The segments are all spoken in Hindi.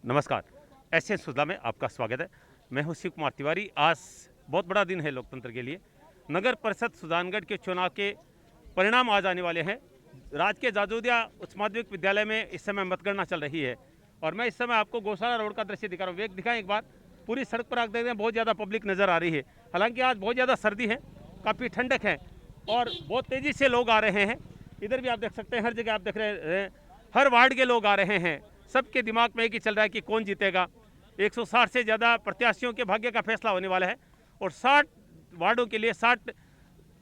नमस्कार, एसएन सुधा में आपका स्वागत है। मैं हूं शिव कुमार तिवारी। आज बहुत बड़ा दिन है लोकतंत्र के लिए। नगर परिषद सुजानगढ़ के चुनाव के परिणाम आज आने वाले हैं। राज्य के जाजोदिया उच्च माध्यमिक विद्यालय में इस समय मतगणना चल रही है और मैं इस समय आपको गौशाला रोड का दृश्य दिखा रहा हूँ। दिखाएं एक बार, पूरी सड़क पर आप देख रहे हैं बहुत ज़्यादा पब्लिक नज़र आ रही है। हालांकि आज बहुत ज़्यादा सर्दी है, काफ़ी ठंडक है और बहुत तेज़ी से लोग आ रहे हैं। इधर भी आप देख सकते हैं, हर जगह आप देख रहे हैं, हर वार्ड के लोग आ रहे हैं। सबके दिमाग में एक ही चल रहा है कि कौन जीतेगा। 160 से ज़्यादा प्रत्याशियों के भाग्य का फैसला होने वाला है और 60 वार्डों के लिए 60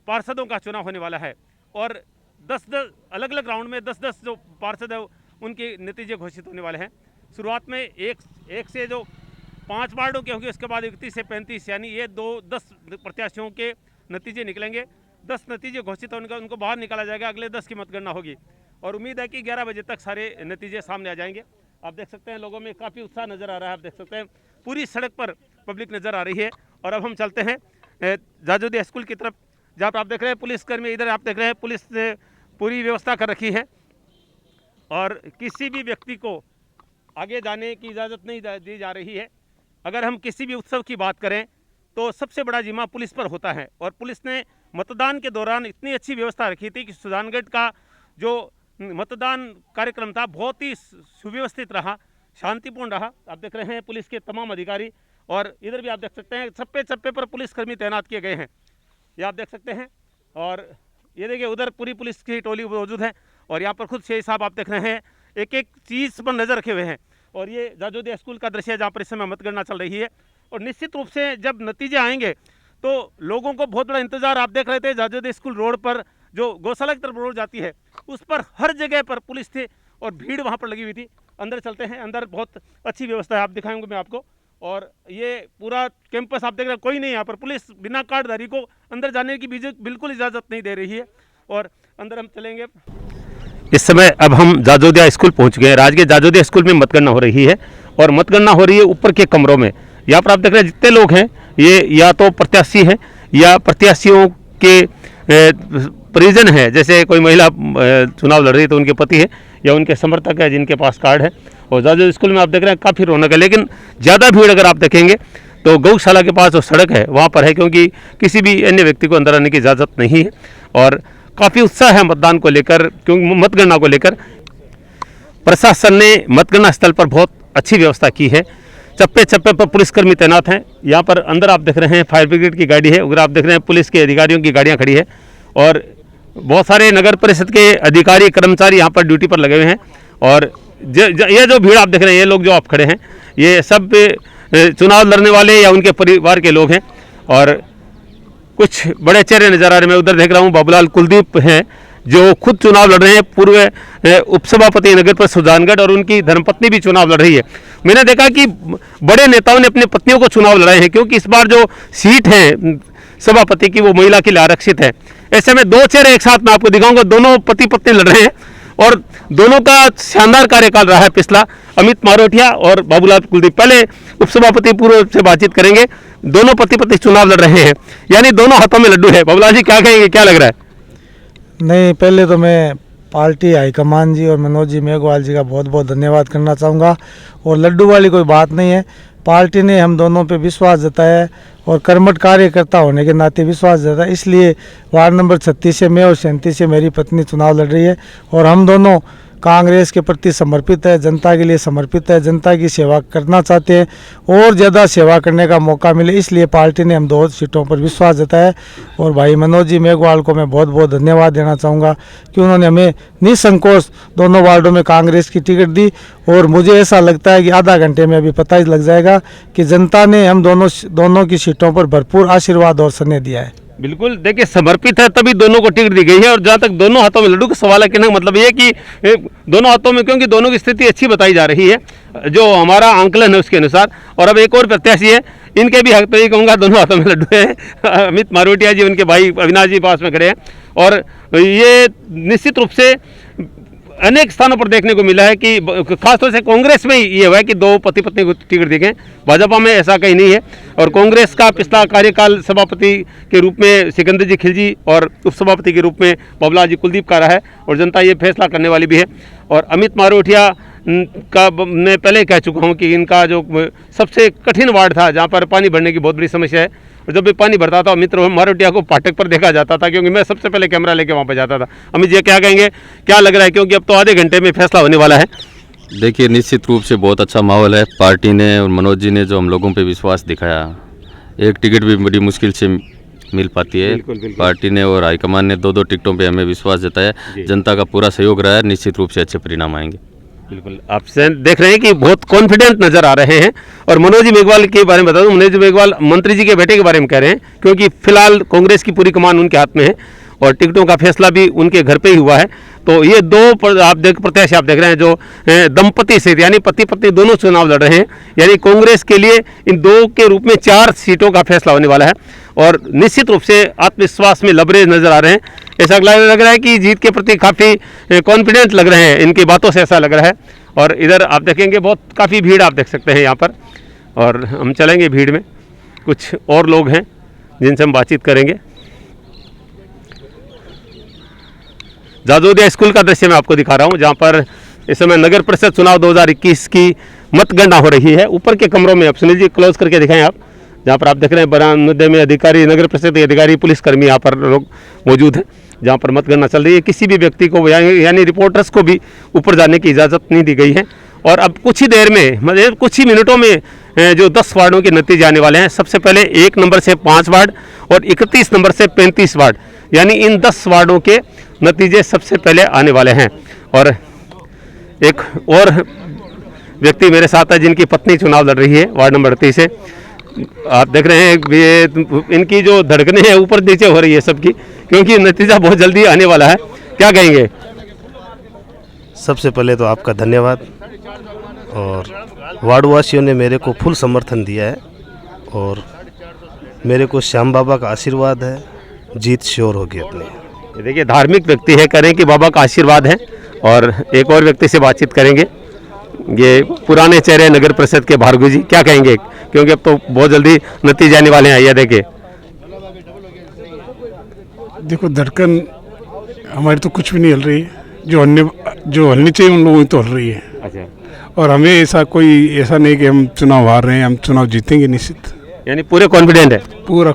पार्षदों का चुनाव होने वाला है और 10-10 अलग अलग राउंड में 10-10 जो पार्षद है उनके नतीजे घोषित होने वाले हैं। शुरुआत में एक से जो 5 वार्डों के होंगे, उसके बाद 31 से 35 यानी ये 10 प्रत्याशियों के नतीजे निकलेंगे। 10 नतीजे घोषित होने का उनको बाहर निकाला जाएगा। अगले 10 की मतगणना होगी और उम्मीद है कि 11 बजे तक सारे नतीजे सामने आ जाएंगे। आप देख सकते हैं लोगों में काफ़ी उत्साह नज़र आ रहा है। आप देख सकते हैं पूरी सड़क पर पब्लिक नज़र आ रही है। और अब हम चलते हैं जाजोदिया स्कूल की तरफ, जहाँ पर आप देख रहे हैं पुलिसकर्मी, इधर आप देख रहे हैं पुलिस ने पूरी व्यवस्था कर रखी है और किसी भी व्यक्ति को आगे जाने की इजाज़त नहीं दी जा रही है। अगर हम किसी भी उत्सव की बात करें तो सबसे बड़ा जिम्मा पुलिस पर होता है और पुलिस ने मतदान के दौरान इतनी अच्छी व्यवस्था रखी थी कि सुजानगढ़ का जो मतदान कार्यक्रम था बहुत ही सुव्यवस्थित रहा, शांतिपूर्ण रहा। आप देख रहे हैं पुलिस के तमाम अधिकारी और इधर भी आप देख सकते हैं चप्पे चप्पे पर पुलिसकर्मी तैनात किए गए हैं, ये आप देख सकते हैं। और ये देखिए उधर पूरी पुलिस की टोली मौजूद है और यहाँ पर खुद शेख साहब आप देख रहे हैं एक एक चीज़ पर नज़र रखे हुए हैं। और ये जाजोदिया स्कूल का दृश्य है जहाँ पर इस समय मतगणना चल रही है और निश्चित रूप से जब नतीजे आएंगे तो लोगों को बहुत बड़ा इंतजार। आप देख रहे थे जाजोदिया स्कूल रोड पर जो गौशाला की तरफ रोड जाती है उस पर हर जगह पर पुलिस थी और भीड़ वहाँ पर लगी हुई थी। अंदर चलते हैं, अंदर बहुत अच्छी व्यवस्था है, आप दिखाऊंगा मैं आपको। और ये पूरा कैंपस आप देख रहे हैं, कोई नहीं यहाँ पर, पुलिस बिना कार्डधारी को अंदर जाने की बिल्कुल इजाज़त नहीं दे रही है और अंदर हम चलेंगे। इस समय अब हम जाजोदिया स्कूल पहुँच गए। राजकीय जाजोदिया स्कूल में मतगणना हो रही है और मतगणना हो रही है ऊपर के कमरों में। यहाँ पर आप देख रहे हैं जितने लोग हैं ये या तो प्रत्याशी हैं या प्रत्याशियों के परिजन है। जैसे कोई महिला चुनाव लड़ रही है तो उनके पति है या उनके समर्थक है जिनके पास कार्ड है। और जाजोदिया स्कूल में आप देख रहे हैं काफ़ी रौनक है, लेकिन ज़्यादा भीड़ अगर आप देखेंगे तो गौशाला के पास जो सड़क है वहाँ पर है, क्योंकि किसी भी अन्य व्यक्ति को अंदर आने की इजाज़त नहीं है। और काफ़ी उत्साह है मतदान को लेकर, क्योंकि मतगणना को लेकर प्रशासन ने मतगणना स्थल पर बहुत अच्छी व्यवस्था की है। चप्पे चप्पे पर पुलिसकर्मी तैनात हैं। यहाँ पर अंदर आप देख रहे हैं फायर ब्रिगेड की गाड़ी है, उधर आप देख रहे हैं पुलिस के अधिकारियों की गाड़ियाँ खड़ी है और बहुत सारे नगर परिषद के अधिकारी कर्मचारी यहाँ पर ड्यूटी पर लगे हुए हैं। और ये जो भीड़ आप देख रहे हैं, ये लोग जो आप खड़े हैं ये सब चुनाव लड़ने वाले या उनके परिवार के लोग हैं और कुछ बड़े चेहरे नजर आ रहे हैं। मैं उधर देख रहा हूँ बाबूलाल कुलदीप हैं जो खुद चुनाव लड़ रहे हैं, पूर्व उपसभापति नगर परिषद सुजानगढ़, और उनकी धर्मपत्नी भी चुनाव लड़ रही है। मैंने देखा कि बड़े नेताओं ने अपनी पत्नियों को चुनाव लड़ाए हैं, क्योंकि इस बार जो सीट है सभापति की वो महिला के लिए आरक्षित है। ऐसे में दो चेहरे एक साथ मैं आपको दिखाऊंगा, दोनों पति पत्नी लड़ रहे हैं और दोनों का शानदार कार्यकाल रहा है पिछला। अमित मारोटिया और बाबूलाल कुलदीप, पहले उपसभापति पूर्व से बातचीत करेंगे। दोनों पति पत्नी चुनाव लड़ रहे हैं, यानी दोनों हाथों में लड्डू है। बाबूलाल जी क्या कहेंगे, क्या लग रहा है? नहीं, पहले तो मैं पार्टी हाईकमान जी और मनोज जी मेघवाल जी का बहुत बहुत धन्यवाद करना चाहूँगा। और लड्डू वाली कोई बात नहीं है, पार्टी ने हम दोनों पे विश्वास जताया है और कर्मठ कार्यकर्ता होने के नाते विश्वास जताया, इसलिए वार्ड नंबर 36 से मैं और 37 से मेरी पत्नी चुनाव लड़ रही है। और हम दोनों कांग्रेस के प्रति समर्पित है, जनता के लिए समर्पित है, जनता की सेवा करना चाहते हैं और ज़्यादा सेवा करने का मौका मिले, इसलिए पार्टी ने हम 2 सीटों पर विश्वास जताया। और भाई मनोज जी मेघवाल को मैं बहुत बहुत धन्यवाद देना चाहूँगा कि उन्होंने हमें निसंकोच दोनों वार्डों में कांग्रेस की टिकट दी। और मुझे ऐसा लगता है कि आधा घंटे में अभी पता ही लग जाएगा कि जनता ने हम दोनों की सीटों पर भरपूर आशीर्वाद और स्नेह दिया है। बिल्कुल, देखिए समर्पित है तभी दोनों को टिकट दी गई है। और जहाँ तक दोनों हाथों में लड्डू का सवाल है, कहने का मतलब ये कि दोनों हाथों में, क्योंकि दोनों की स्थिति अच्छी बताई जा रही है जो हमारा आंकलन है उसके अनुसार। और अब एक और प्रत्याशी है, इनके भी हक तो ये कहूँगा दोनों हाथों में लड्डू है। अमित मारोटिया जी, उनके भाई अविनाश जी पास में खड़े हैं। और ये निश्चित रूप से अनेक स्थानों पर देखने को मिला है कि खासतौर से कांग्रेस में ये हुआ है कि 2 पति पत्नी को टिकट दी गए। भाजपा में ऐसा कहीं नहीं है। और कांग्रेस का पिछला कार्यकाल सभापति के रूप में सिकंदर जी खिलजी और उपसभापति के रूप में बाबूलाल जी कुलदीप का रहा है और जनता ये फैसला करने वाली भी है। और अमित मारोटिया का मैं पहले कह चुका हूं कि इनका जो सबसे कठिन वार्ड था, जहां पर पानी भरने की बहुत बड़ी समस्या है, और जब भी पानी भरता था मित्र मारोटिया को फाटक पर देखा जाता था, क्योंकि मैं सबसे पहले कैमरा लेके वहाँ पर जाता था। अमित जी क्या कहेंगे, क्या लग रहा है, क्योंकि अब तो आधे घंटे में फैसला होने वाला है? देखिए, निश्चित रूप से बहुत अच्छा माहौल है। पार्टी ने और मनोज जी ने जो हम लोगों पे विश्वास दिखाया, एक टिकट भी बड़ी मुश्किल से मिल पाती है। बिल्कुल, बिल्कुल। पार्टी ने और हाईकमान ने दो टिकटों पे हमें विश्वास जताया। जी। जनता का पूरा सहयोग रहा है, निश्चित रूप से अच्छे परिणाम आएंगे। बिल्कुल, आप देख रहे हैं कि बहुत कॉन्फिडेंट नजर आ रहे हैं। और मनोज जी मेघवाल के बारे में बता दूं, मनोज जी मेघवाल मंत्री जी के बेटे के बारे में कह रहे हैं, क्योंकि फिलहाल कांग्रेस की पूरी कमान उनके हाथ में है और टिकटों का फैसला भी उनके घर पे ही हुआ है। तो ये दो प्रत्याशी आप देख रहे हैं जो दंपति से, यानी पति पत्नी दोनों चुनाव लड़ रहे हैं, यानी कांग्रेस के लिए इन दो के रूप में 4 सीटों का फैसला होने वाला है और निश्चित रूप से आत्मविश्वास में लबरेज नजर आ रहे हैं। ऐसा लग रहा है कि जीत के प्रति काफ़ी कॉन्फिडेंट लग रहे हैं, इनकी बातों से ऐसा लग रहा है। और इधर आप देखेंगे बहुत काफ़ी भीड़ आप देख सकते हैं यहाँ पर, और हम चलेंगे भीड़ में। कुछ और लोग हैं जिनसे हम बातचीत करेंगे। जाजोदिया स्कूल का दृश्य मैं आपको दिखा रहा हूँ, जहाँ पर इस समय नगर परिषद चुनाव 2021 की मतगणना हो रही है। ऊपर के कमरों में, अब सुनील जी क्लोज करके दिखाएं आप, जहाँ पर आप देख रहे हैं बरामदे में अधिकारी, नगर परिषद के अधिकारी, पुलिसकर्मी यहाँ पर लोग मौजूद हैं, जहाँ पर मतगणना चल रही है। किसी भी व्यक्ति को यानी रिपोर्टर्स को भी ऊपर जाने की इजाज़त नहीं दी गई है। और अब कुछ ही देर में, मतलब कुछ ही मिनटों में जो 10 वार्डों के नतीजे आने वाले हैं। सबसे पहले 1 नंबर से 5 वार्ड और 31 नंबर से 35 वार्ड, यानी इन 10 वार्डों के नतीजे सबसे पहले आने वाले हैं। और एक और व्यक्ति मेरे साथ है जिनकी पत्नी चुनाव लड़ रही है वार्ड नंबर 38 से। आप देख रहे हैं ये इनकी जो धड़कनें हैं ऊपर नीचे हो रही है सबकी, क्योंकि नतीजा बहुत जल्दी आने वाला है। क्या कहेंगे? सबसे पहले तो आपका धन्यवाद, और वार्डवासियों ने मेरे को फुल समर्थन दिया है और मेरे को श्याम बाबा का आशीर्वाद है, जीत श्योर होगी अपनी। ये देखिए, धार्मिक व्यक्ति है, करें कि बाबा का आशीर्वाद है। और एक और व्यक्ति से बातचीत करेंगे, ये पुराने चेहरे नगर परिषद के भार्गव जी, क्या कहेंगे, क्योंकि अब तो बहुत जल्दी नतीजे आने वाले हैं। ये देखिए, देखो धड़कन हमारी तो कुछ भी नहीं हिल रही है, जो हलनी चाहिए उन लोगों की तो हिल रही है। अच्छा, और हमें ऐसा नहीं कि हम चुनाव हार रहे हैं, हम चुनाव जीतेंगे निश्चित। यानी पूरे कॉन्फिडेंट है? पूरा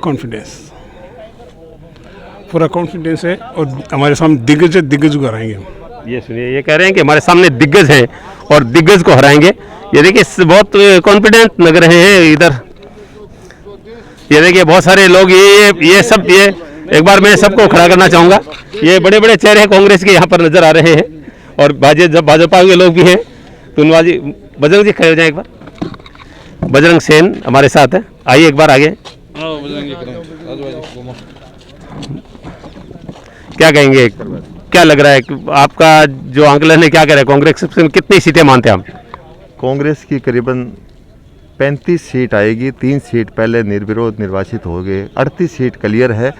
कॉन्फिडेंस है, और हमारे सामने दिग्गज को हराएंगे हम। ये सुनिए, ये कह रहे हैं कि हमारे सामने दिग्गज हैं और दिग्गज को हराएंगे। ये देखिए, बहुत कॉन्फिडेंट लग रहे हैं इधर। ये देखिए, बहुत सारे लोग, ये सब, ये एक बार मैं सबको खड़ा करना चाहूँगा। ये बड़े बड़े चेहरे कांग्रेस के यहाँ पर नजर आ रहे हैं, और भाजपा के लोग भी हैं। तुनवाजी बजरंग जी खड़े हो जाए एक बार। बजरंग सेन हमारे साथ है, आइए एक बार आगे। क्या कहेंगे, क्या लग रहा है आपका जो आंकलन है, क्या कह रहा है, कांग्रेस से कितनी सीटें मानते हैं आप? कांग्रेस की करीबन 35 सीट आएगी, 3 सीट पहले निर्विरोध निर्वाचित हो गए, 38 सीट क्लियर है,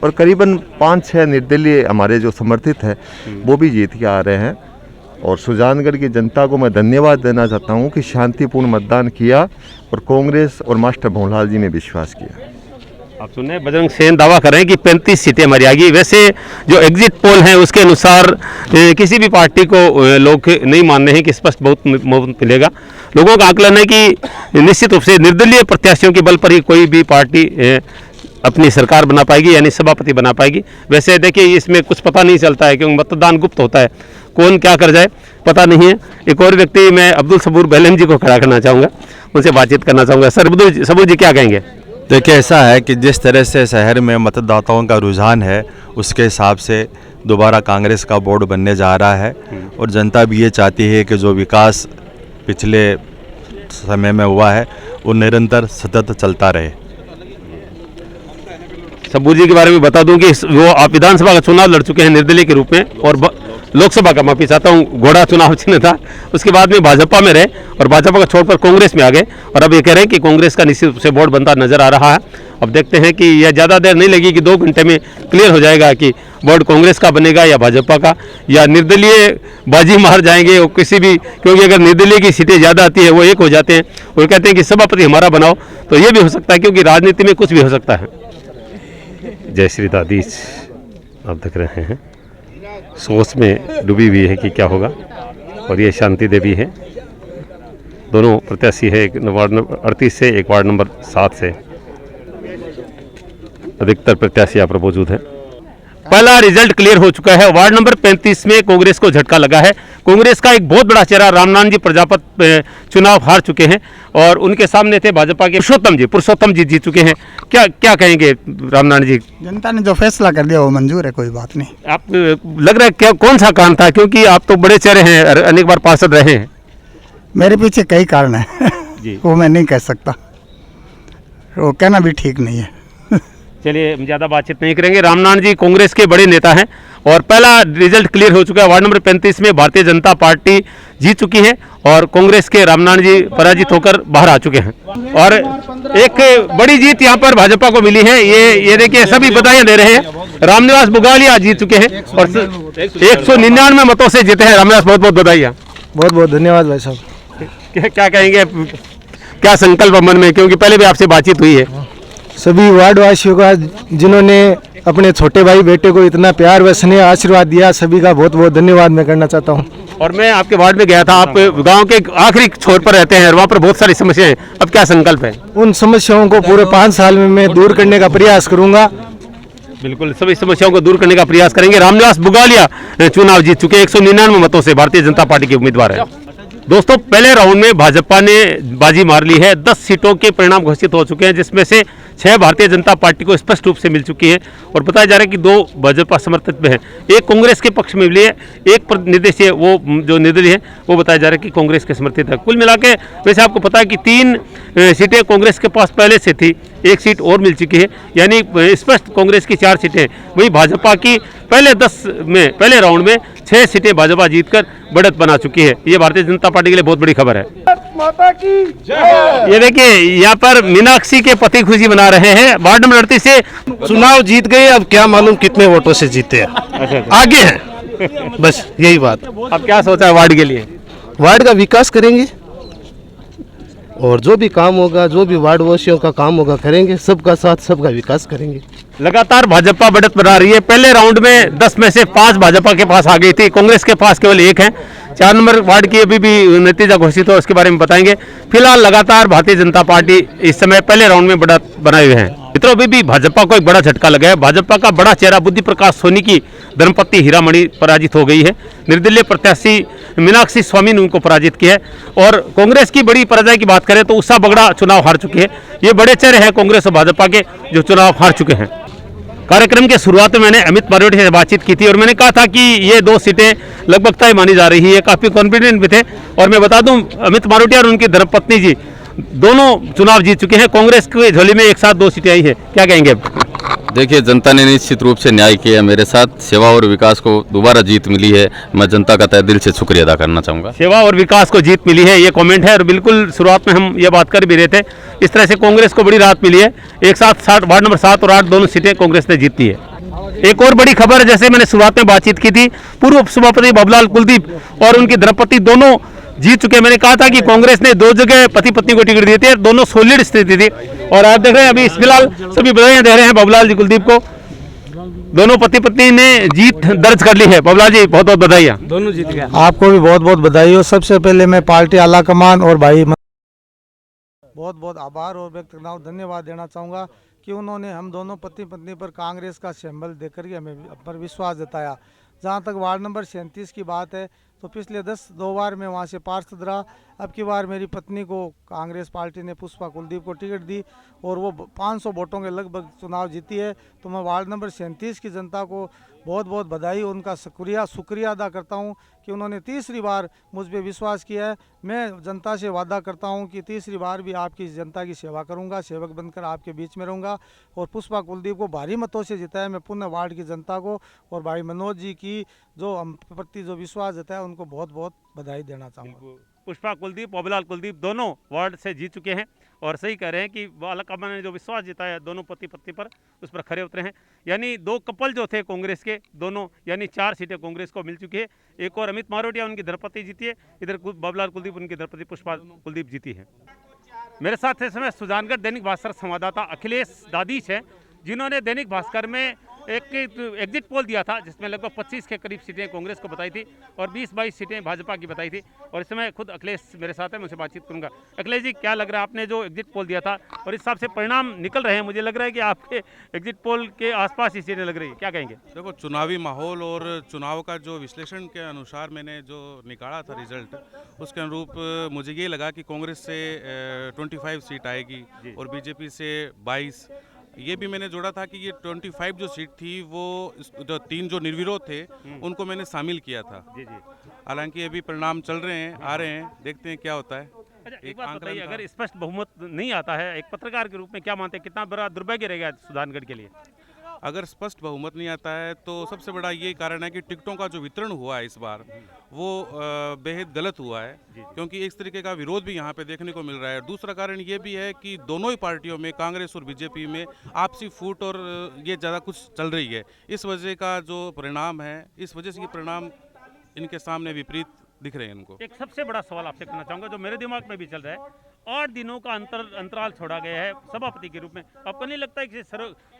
और करीबन 5-6 निर्दलीय हमारे जो समर्थित है वो भी जीत के आ रहे हैं। और सुजानगढ़ की जनता को मैं धन्यवाद देना चाहता हूं कि शांतिपूर्ण मतदान किया और कांग्रेस और मास्टर भंवरलाल जी में विश्वास किया। आप सुन रहे हैं, बजरंग सेन दावा कर रहे हैं कि 35 सीटें हमारी आएगी। वैसे जो एग्जिट पोल हैं उसके अनुसार किसी भी पार्टी को लोग नहीं मान रहे हैं कि स्पष्ट बहुत मिलेगा। लोगों का आकलन है कि निश्चित रूप से निर्दलीय प्रत्याशियों के बल पर ही कोई भी पार्टी अपनी सरकार बना पाएगी, यानी सभापति बना पाएगी। वैसे देखिए, इसमें कुछ पता नहीं चलता है, क्योंकि मतदान गुप्त होता है, कौन क्या कर जाए पता नहीं है। एक और व्यक्ति, मैं अब्दुल सबूर बेलम जी को खड़ा करना चाहूँगा, उनसे बातचीत करना चाहूँगा। सर सबूर जी क्या कहेंगे? देखिए, ऐसा है कि जिस तरह से शहर में मतदाताओं का रुझान है, उसके हिसाब से दोबारा कांग्रेस का बोर्ड बनने जा रहा है, और जनता भी ये चाहती है कि जो विकास पिछले समय में हुआ है वो निरंतर सतत चलता रहे। सबूर जी के बारे में बता दूं कि वो आप विधानसभा का चुनाव लड़ चुके हैं निर्दलीय के रूप में, और लोकसभा का, माफी चाहता हूँ, घोड़ा चुनाव चिन्ह था। उसके बाद में भाजपा में रहे और भाजपा का छोड़कर कांग्रेस में आ गए, और अब ये कह रहे हैं कि कांग्रेस का निश्चित रूप से बोर्ड बनता नजर आ रहा है। अब देखते हैं कि यह ज़्यादा देर नहीं लगी कि 2 घंटे में क्लियर हो जाएगा कि बोर्ड कांग्रेस का बनेगा या भाजपा का, या निर्दलीय बाजी मार जाएंगे। और किसी भी, क्योंकि अगर निर्दलीय की सीटें ज़्यादा आती है वो एक हो जाते हैं और कहते हैं कि सभापति हमारा बनाओ, तो ये भी हो सकता है, क्योंकि राजनीति में कुछ भी हो सकता है। जय श्री दादीश आप देख रहे हैं, सोच में डूबी हुई है कि क्या होगा। और ये शांति देवी है। दोनों प्रत्याशी है, एक वार्ड नंबर 38 से, एक वार्ड नंबर 7 से। अधिकतर प्रत्याशी यहाँ पर मौजूद है। पहला रिजल्ट क्लियर हो चुका है। वार्ड नंबर 35 में कांग्रेस को झटका लगा है। कांग्रेस का एक बहुत बड़ा चेहरा रामनारायण जी प्रजापत चुनाव हार चुके हैं और उनके सामने थे भाजपा के पुरुषोत्तम जी जीत चुके हैं। क्या क्या कहेंगे रामनारायण जी? जनता ने जो फैसला कर दिया वो मंजूर है, कोई बात नहीं। आप लग रहा है क्या कौन सा कारण था, क्योंकि आप तो बड़े चेहरे हैं, अनेक बार पार्षद रहे हैं। मेरे पीछे कई कारण है जी। वो मैं नहीं कह सकता, वो कहना भी ठीक नहीं है। चलिए हम ज़्यादा बातचीत नहीं करेंगे। रामनारायण जी कांग्रेस के बड़े नेता हैं और पहला रिजल्ट क्लियर हो चुका है। वार्ड नंबर 35 में भारतीय जनता पार्टी जीत चुकी है और कांग्रेस के रामनारायण जी पराजित होकर बाहर आ चुके हैं। और एक बड़ी जीत यहाँ पर भाजपा को मिली है। ये देखिए, सभी बधाइयाँ दे रहे हैं। रामनिवास बुगालिया जीत चुके हैं और 199 मतों से जीते हैं। रामनिवास, बहुत बहुत बधाइयाँ। बहुत बहुत धन्यवाद भाई साहब। क्या कहेंगे, क्या संकल्प मन में, क्योंकि पहले भी आपसे बातचीत हुई है? सभी वार्ड वासियों का जिन्होंने अपने छोटे भाई बेटे को इतना प्यार व स्नेह आशीर्वाद दिया, सभी का बहुत बहुत धन्यवाद मैं करना चाहता हूँ। और मैं आपके वार्ड में गया था, आप गांव के आखिरी छोर पर रहते हैं और वहाँ पर बहुत सारी समस्याएं हैं। अब क्या संकल्प है? उन समस्याओं को पूरे 5 साल में मैं दूर करने का प्रयास करूँगा। बिल्कुल, सभी समस्याओं को दूर करने का प्रयास करेंगे। रामनिवास बुगालिया चुनाव जीत चुके, 199 मतों से भारतीय जनता पार्टी के उम्मीदवार है। दोस्तों, पहले राउंड में भाजपा ने बाजी मार ली है। 10 सीटों के परिणाम घोषित हो चुके हैं, जिसमें से 6 भारतीय जनता पार्टी को स्पष्ट रूप से मिल चुकी है और बताया जा रहा है कि 2 भाजपा समर्थित में है, एक कांग्रेस के पक्ष में मिली है, एक निर्दलीय वो जो निर्दलीय है वो बताया जा रहा है कि कांग्रेस के समर्थित है। कुल मिला के वैसे आपको पता है कि 3 सीटें कांग्रेस के पास पहले से थी, 1 सीट और मिल चुकी है, यानी स्पष्ट कांग्रेस की 4 सीटें। वहीं भाजपा की पहले राउंड में 6 सीटें भाजपा जीतकर बढ़त बना चुकी है। ये भारतीय जनता पार्टी के लिए बहुत बड़ी खबर है। ये देखिए, यहाँ पर मीनाक्षी के पति खुशी मना रहे हैं। वार्ड नंबर 38 से चुनाव जीत गए, अब क्या मालूम कितने वोटों से जीते हैं। अच्छा। आगे हैं, बस यही बात। अब क्या सोचा है वार्ड के लिए? वार्ड का विकास करेंगे और जो भी काम होगा, जो भी वार्ड वासियों का काम होगा करेंगे, सबका साथ सबका विकास करेंगे। लगातार भाजपा बढ़त बना रही है। पहले राउंड में 10 में से 5 भाजपा के पास आ गई थी, कांग्रेस के पास केवल 1 है। 4 नंबर वार्ड की अभी भी नतीजा घोषित हो, उसके बारे में बताएंगे। फिलहाल लगातार भारतीय जनता पार्टी इस समय पहले राउंड में बढ़त बनाए हुए हैं। मित्रों, अभी भी भाजपा को एक बड़ा झटका लगा है। भाजपा का बड़ा चेहरा बुद्धि प्रकाश सोनी की धर्मपत्नी हीरामणि पराजित हो गई है। निर्दलीय प्रत्याशी मीनाक्षी स्वामी ने उनको पराजित किया है। और कांग्रेस की बड़ी पराजय की बात करें तो उषा बगड़ा चुनाव हार चुके हैं। ये बड़े चेहरे हैं कांग्रेस और भाजपा के जो चुनाव हार चुके हैं। कार्यक्रम के शुरुआत में मैंने अमित मारोटिया से बातचीत की थी और मैंने कहा था कि ये 2 सीटें लगभग तय मानी जा रही है। काफ़ी कॉन्फिडेंट भी थे। और मैं बता दूं, अमित मारोटिया और उनकी धर्मपत्नी जी दोनों चुनाव जीत चुके हैं। कांग्रेस की झोली में एक साथ 2 सीटें आई हैं। क्या कहेंगे? देखिए, जनता ने निश्चित रूप से न्याय किया मेरे साथ। सेवा और विकास को दोबारा जीत मिली है। मैं जनता का तहे दिल से शुक्रिया अदा करना चाहूँगा। सेवा और विकास को जीत मिली है, ये कमेंट है। और बिल्कुल शुरुआत में हम ये बात कर भी रहे थे, इस तरह से कांग्रेस को बड़ी राहत मिली है। एक साथ वार्ड नंबर 7 और 8 दोनों सीटें कांग्रेस ने जीती है। एक और बड़ी खबर, जैसे मैंने शुरुआत में बातचीत की थी, पूर्व सभापति बाबूलाल कुलदीप और उनकी धर्मपत्नी दोनों जीत चुके हैं। मैंने कहा था कि कांग्रेस ने 2 जगह पति पत्नी को टिकट दिए थे, दोनों सॉलिड स्थिति थी। और आप देख रहे हैं अभी फिलहाल सभी बधाइयां दे रहे हैं बाबूलाल जी कुलदीप को। दोनों पति पत्नी ने जीत दर्ज कर ली है। बाबूलाल जी, बहुत बहुत बधाइयां। दोनों जीत गए। आपको भी बहुत बहुत बधाई हो। सबसे पहले मैं पार्टी आला कमान और भाई बहुत बहुत आभार और व्यक्त करना धन्यवाद देना चाहूँगा कि उन्होंने हम दोनों पति पत्नी पर कांग्रेस का सिंबल देकर के हमें पर विश्वास जताया। जहाँ तक वार्ड नंबर 37 की बात है तो पिछले 2 बार मैं वहाँ से पार्षद रहा। अब की बार मेरी पत्नी को कांग्रेस पार्टी ने पुष्पा कुलदीप को टिकट दी और वो 500 वोटों के लगभग चुनाव जीती है। तो मैं वार्ड नंबर 37 की जनता को बहुत बहुत बधाई, उनका शुक्रिया अदा करता हूं कि उन्होंने तीसरी बार मुझ पर विश्वास किया है। मैं जनता से वादा करता हूं कि तीसरी बार भी आपकी जनता की सेवा करूंगा, सेवक बनकर आपके बीच में रहूंगा। और पुष्पा कुलदीप को भारी मतों से जिताया मैं पुनः वार्ड की जनता को और भाई मनोज जी की जो हम प्रति जो विश्वास जताया उनको बहुत बहुत बधाई देना चाहूँगा। पुष्पा कुलदीप, बाबूलाल कुलदीप दोनों वार्ड से जीत चुके हैं और सही कह रहे हैं कि आलाकमान ने जो विश्वास जिताया दोनों पति पत्नी पर, उस पर खरे उतरे हैं। यानी 2 कपल जो थे कांग्रेस के दोनों, यानी 4 सीटें कांग्रेस को मिल चुकी है। एक और अमित मारोटिया उनकी धर्मपत्नी जीती है, इधर बाबूलाल कुलदीप उनकी धर्मपत्नी पुष्पा कुलदीप जीती है। मेरे साथ इस समय सुजानगढ़ दैनिक भास्कर संवाददाता अखिलेश दादीश है, जिन्होंने दैनिक भास्कर में एक एग्जिट पोल दिया था जिसमें लगभग 25 के करीब सीटें कांग्रेस को बताई थी और 20-22 सीटें भाजपा की बताई थी। और इस समय खुद अखिलेश मेरे साथ है, मुझसे बातचीत करूंगा। अखिलेश जी, क्या लग रहा है, आपने जो एग्जिट पोल दिया था और इस हिसाब से परिणाम निकल रहे हैं, मुझे लग रहा है कि आपके एग्जिट पोल के आसपास ही सीटें लग रही है, क्या कहेंगे? देखो, चुनावी माहौल और चुनाव का जो विश्लेषण के अनुसार मैंने जो निकाला था रिजल्ट, उसके अनुरूप मुझे ये लगा कि कांग्रेस से 25 सीट आएगी और बीजेपी से 22। ये भी मैंने जोड़ा था कि ये 25 जो सीट थी वो जो 3 जो निर्विरोध थे उनको मैंने शामिल किया था। जी जी। हालांकि अभी परिणाम चल रहे हैं, आ रहे हैं, देखते हैं क्या होता है। अच्छा, एक बात बताइए, अगर स्पष्ट बहुमत नहीं आता है, एक पत्रकार के रूप में क्या मानते हैं, कितना बड़ा दुर्भाग्य रहेगा सुधारगढ़ के लिए? अगर स्पष्ट बहुमत नहीं आता है तो सबसे बड़ा ये कारण है कि टिकटों का जो वितरण हुआ है इस बार वो बेहद गलत हुआ है, क्योंकि इस तरीके का विरोध भी यहाँ पे देखने को मिल रहा है। दूसरा कारण ये भी है कि दोनों ही पार्टियों में, कांग्रेस और बीजेपी में, आपसी फूट और ये ज़्यादा कुछ चल रही है। इस वजह का जो परिणाम है, इस वजह से ये परिणाम इनके सामने विपरीत दिख रहे हैं इनको। एक सबसे बड़ा सवाल आपसे करना चाहूँगा जो मेरे दिमाग में भी चल रहा है, 8 दिनों का अंतराल छोड़ा गया है सभापति के रूप में, आपको नहीं लगता है कि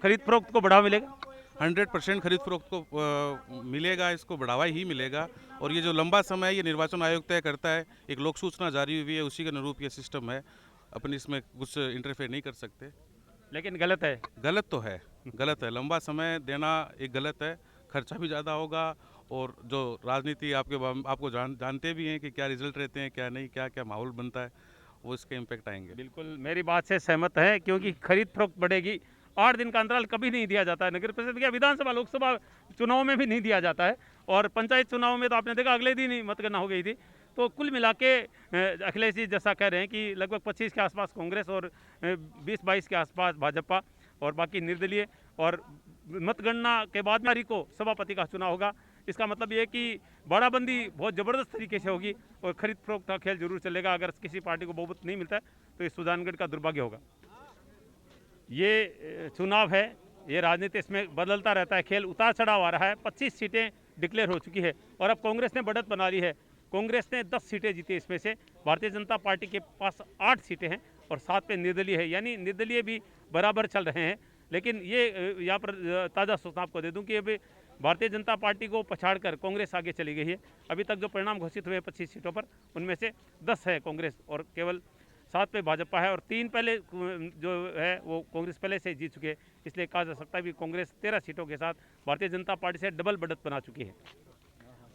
खरीद फरोख्त को बढ़ावा मिलेगा? 100% खरीद फरोख्त को मिलेगा, इसको बढ़ावा ही मिलेगा। और ये जो लंबा समय है ये निर्वाचन आयोग तय करता है, एक लोक सूचना जारी हुई है, उसी के अनुरूप ये सिस्टम है, अपन इसमें कुछ इंटरफेयर नहीं कर सकते। लेकिन गलत है? गलत तो है, गलत है, लंबा समय देना एक गलत है, खर्चा भी ज़्यादा होगा और जो राजनीति आपको जानते भी हैं कि क्या रिजल्ट रहते हैं, क्या नहीं, क्या क्या माहौल बनता है, वो इसके इम्पैक्ट आएंगे। बिल्कुल मेरी बात से सहमत है, क्योंकि खरीद फरोख्त बढ़ेगी। 8 दिन का अंतराल कभी नहीं दिया जाता है, नगर परिषद या विधानसभा लोकसभा चुनाव में भी नहीं दिया जाता है, और पंचायत चुनाव में तो आपने देखा अगले दिन ही मतगणना हो गई थी। तो कुल मिला के अखिलेश जी जैसा कह रहे हैं कि लगभग 25 के आसपास कांग्रेस और 20-22 के आसपास भाजपा और बाकी निर्दलीय, और मतगणना के बाद में को सभापति का चुनाव होगा। इसका मतलब ये है कि बाड़ाबंदी बहुत ज़बरदस्त तरीके से होगी और खरीद फरोख्त का खेल जरूर चलेगा। अगर किसी पार्टी को बहुमत नहीं मिलता है तो इस सुजानगढ़ का दुर्भाग्य होगा। ये चुनाव है, ये राजनीति, इसमें बदलता रहता है, खेल उतार चढ़ाव आ रहा है। 25 सीटें डिक्लेयर हो चुकी है और अब कांग्रेस ने बढ़त बना ली है। कांग्रेस ने 10 सीटें जीती, इसमें से भारतीय जनता पार्टी के पास 8 सीटें हैं और 7 पे निर्दलीय है, यानी निर्दलीय भी बराबर चल रहे हैं। लेकिन ये यहाँ पर ताज़ा सूचना आपको दे दूं कि अभी भारतीय जनता पार्टी को पछाड़कर कांग्रेस आगे चली गई है। अभी तक जो परिणाम घोषित हुए 25 सीटों पर, उनमें से 10 है कांग्रेस और केवल 7 पे भाजपा है, और 3 पहले जो है वो कांग्रेस पहले से जीत चुके हैं। इसलिए कहा जा सकता है कि कांग्रेस 13 सीटों के साथ भारतीय जनता पार्टी से डबल बढ़त बना चुकी है।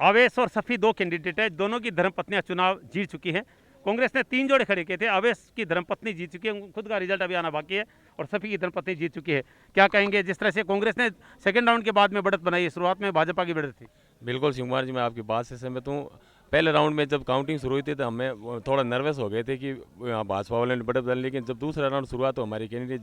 आवेश और सफ़ी 2 कैंडिडेट है, दोनों की धर्मपत्नियां चुनाव जीत चुकी हैं। कांग्रेस ने 3 जोड़े खड़े किए थे, आवेश की धर्मपत्नी जीत चुकी है, खुद का रिजल्ट अभी आना बाकी है, और सफ़ी की धर्मपत्नी जीत चुकी है। क्या कहेंगे, जिस तरह से कांग्रेस ने सेकंड राउंड के बाद में बढ़त बनाई, शुरुआत में भाजपा की बढ़त थी? बिल्कुल शिव कुमार जी, मैं आपकी बात से सहमत हूँ। पहले राउंड में जब काउंटिंग शुरू हुई थी तो हमें थोड़ा नर्वस हो गए थे कि यहाँ भाजपा वाले ने बढ़त बना, लेकिन जब दूसरा राउंड शुरुआत तो हमारे कैंडिडेट